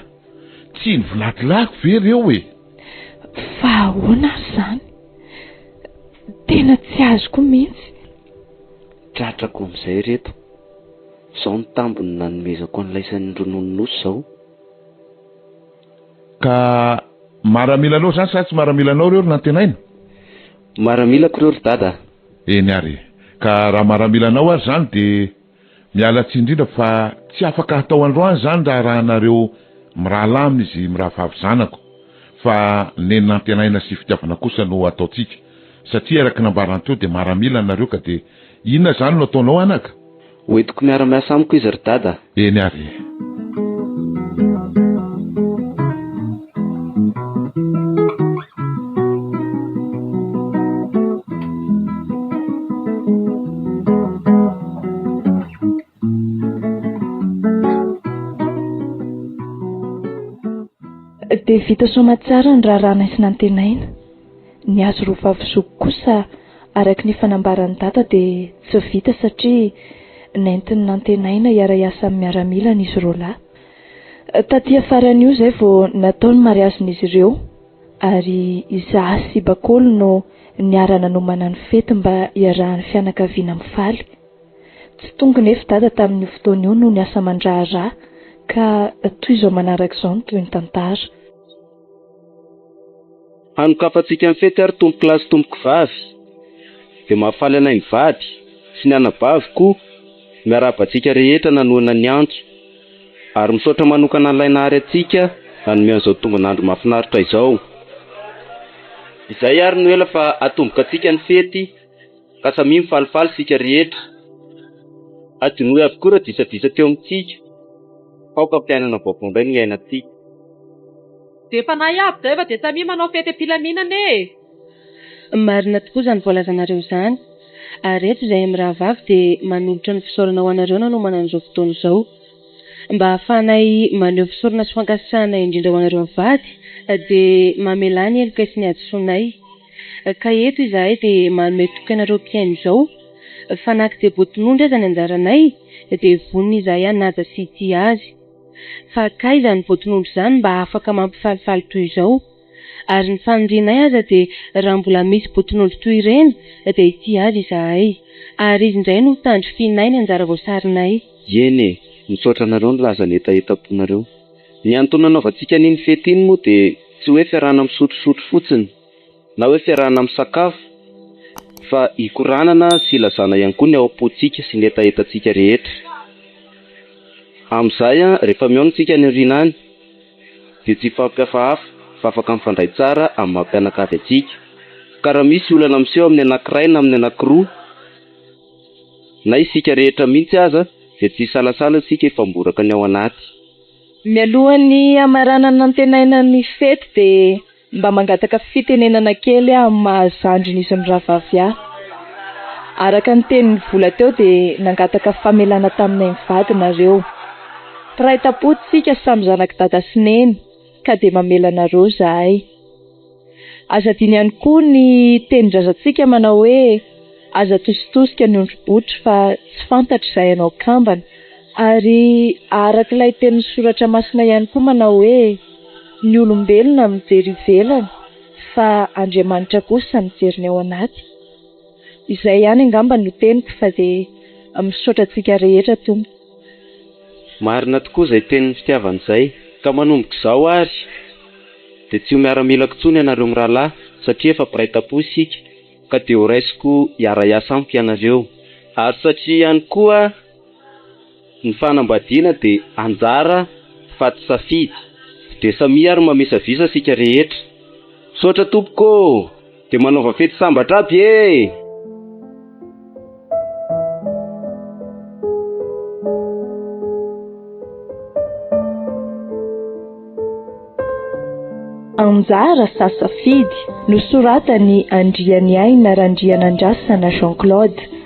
tsy ny vilatolako ve reo Fa ahoana izany? Tena tsy azoko mihitsy. Tratrako amin'izay reto. Izao ny tambony nanomezako an'ilay isan'ny ronononosy izao. Ka miaramilanao izany sa tsy miaramilanao reo ry nantenaina? Miaramilako reo ry dada. Eny ary. Ka raha miaramilanao ary izany dia mialatsy indrindra fa tsy afaka hatao androany izany raha rahanareo mirahalamina izy mirahavavy zanako fa neny nantenaina sy fitiavana kosa no ataotsika satria araky nambarana teo dia miaramila nareo ka dia inona izany no ataonao anaka? Hoentiko miara-miasa amiko izy ry dada. Eny ary. Dia vita soma tsara ny raharaha sy nantenaina. Ny azo roa vavy zoko kosa araky ny fanambaran'ny dada dia tsy vita satria nentiny nantenaina iara-iasa amin'ny miaramilana izy roalahy. Taty afarany io izay vao nataony mariazin'izy ireo, ary izaho sy Bakolo no niarana nomana ny fety mba iarahan'ny fianakaviana mifaly. Tsy tonga nefa dada tamin'ny fotoana io no niasa mandraharaha, ka toy izao manaraka izao no toy ny tantara. Hanokafantsika ny fety ary tomboky lahy sy tomboky vavy, dia mahafaly anay ny vady sy ny anabavy koa miarabantsika rehetra nanoana ny antso, ary misaotra manokana ilaina ary atsika nanome an'izao tombonandro mahafinaritra izao. Izay ary no ela fa atomboka atsika ny fety ka samy mifalifaly sika rehetra. Adinoe avokoa raha disavisa teo amintsika, faoka ampiainana vaovao indray ny ainatsika. Dia fanahy aby zay fa dia samy manao fety am-pilaminana e. Marina tokoa izany voalazanareo izany. Ary eto izay amin'ny rahavavy dia manolotra ny fisaorana ho anareo nanomana an'izao fotoana izao, mba hahafahanay maneho fisaorana sy fankasitrahana indrindra ho anareo vady, dia mamela ny heloka sy ny hadisoanay. Ka eto izahay dia manome toky anareo mpiaino izao, fanaky dia boatin'ondry aza ny anjaranay, dia vonona izahay hanaja sy tia azy. Fa ka izany boatin'ondry izany mba afaka mampifalifaly toy izao, ary ny fanindrinay aza dia raha mbola misy boatin'ondry toy ireny dia ity azy izahay, ary izy indray no tandro finay ny anjara voasarinay. Eny e, misaotra anareo ny laza ny etaetaponareo. Ny antony nanaovantsika n'iny fety iny moa dia tsy hoe fiarahana misotrosotro fotsiny na hoe fiarahana misakafo, fa hikoranana sy ilazana ihany koa ny ao am-pontsika sy ny etaetantsika rehetra. Amin'izay rehefa mihaona tsika ny oriana any dia tsy fampihafahafa fa afaka mifandray tsara amin'ny mampianakavy atsika. Ka raha misy olana miseho amin'ny anankiray na amin'ny anankiroa, na isika rehetra mihitsy aza, dia tsy salasala isika ifamboraka ny ao anaty. Mialohan'ny amaranana nantenaina ny fety dia mba mangataka fitenenana kely amin'ny mahazandrin'izy ny rahavavy ahy. Araka ny tenin'ny vola teo dia nangataka famelana taminay mivady nareo. Ray tapotsika samy zanaky dada sy neny, ka dia mamela nareo izahay. Aza diny ihany koa ny tenin-drazantsika manao hoe aza tositosika ny ondribotry fa tsy fantatra izay ianao kambana, ary arak'ilay tenin'ny soratra masina ihany koa manao hoe ny olombelona mijery ivelany fa Andriamanitra kosa mijery ny ao anaty. Izay ihany angamba no teniko fa dia misaotra antsika rehetra tompo. Marina tokoa izay tenin'ny fitiavana izay, ka manomboka izao ary dia tsy ho miara-mila intsony ianareo amin'ny rahalahy satria efa mpiray tampo isika, ka dia ho raisiko hiara-iasa amiko ianareo. Ary satria ihany koa ny fanambadiana dia anjara fa tsy safidy, dia samy ary mamesavisa sika rehetra. Misaotra tompoko, dia manaova fety sambatra aby e! Anjara sa safidy nosoratany Andriany Aina Randrianandrasana Jean Claude.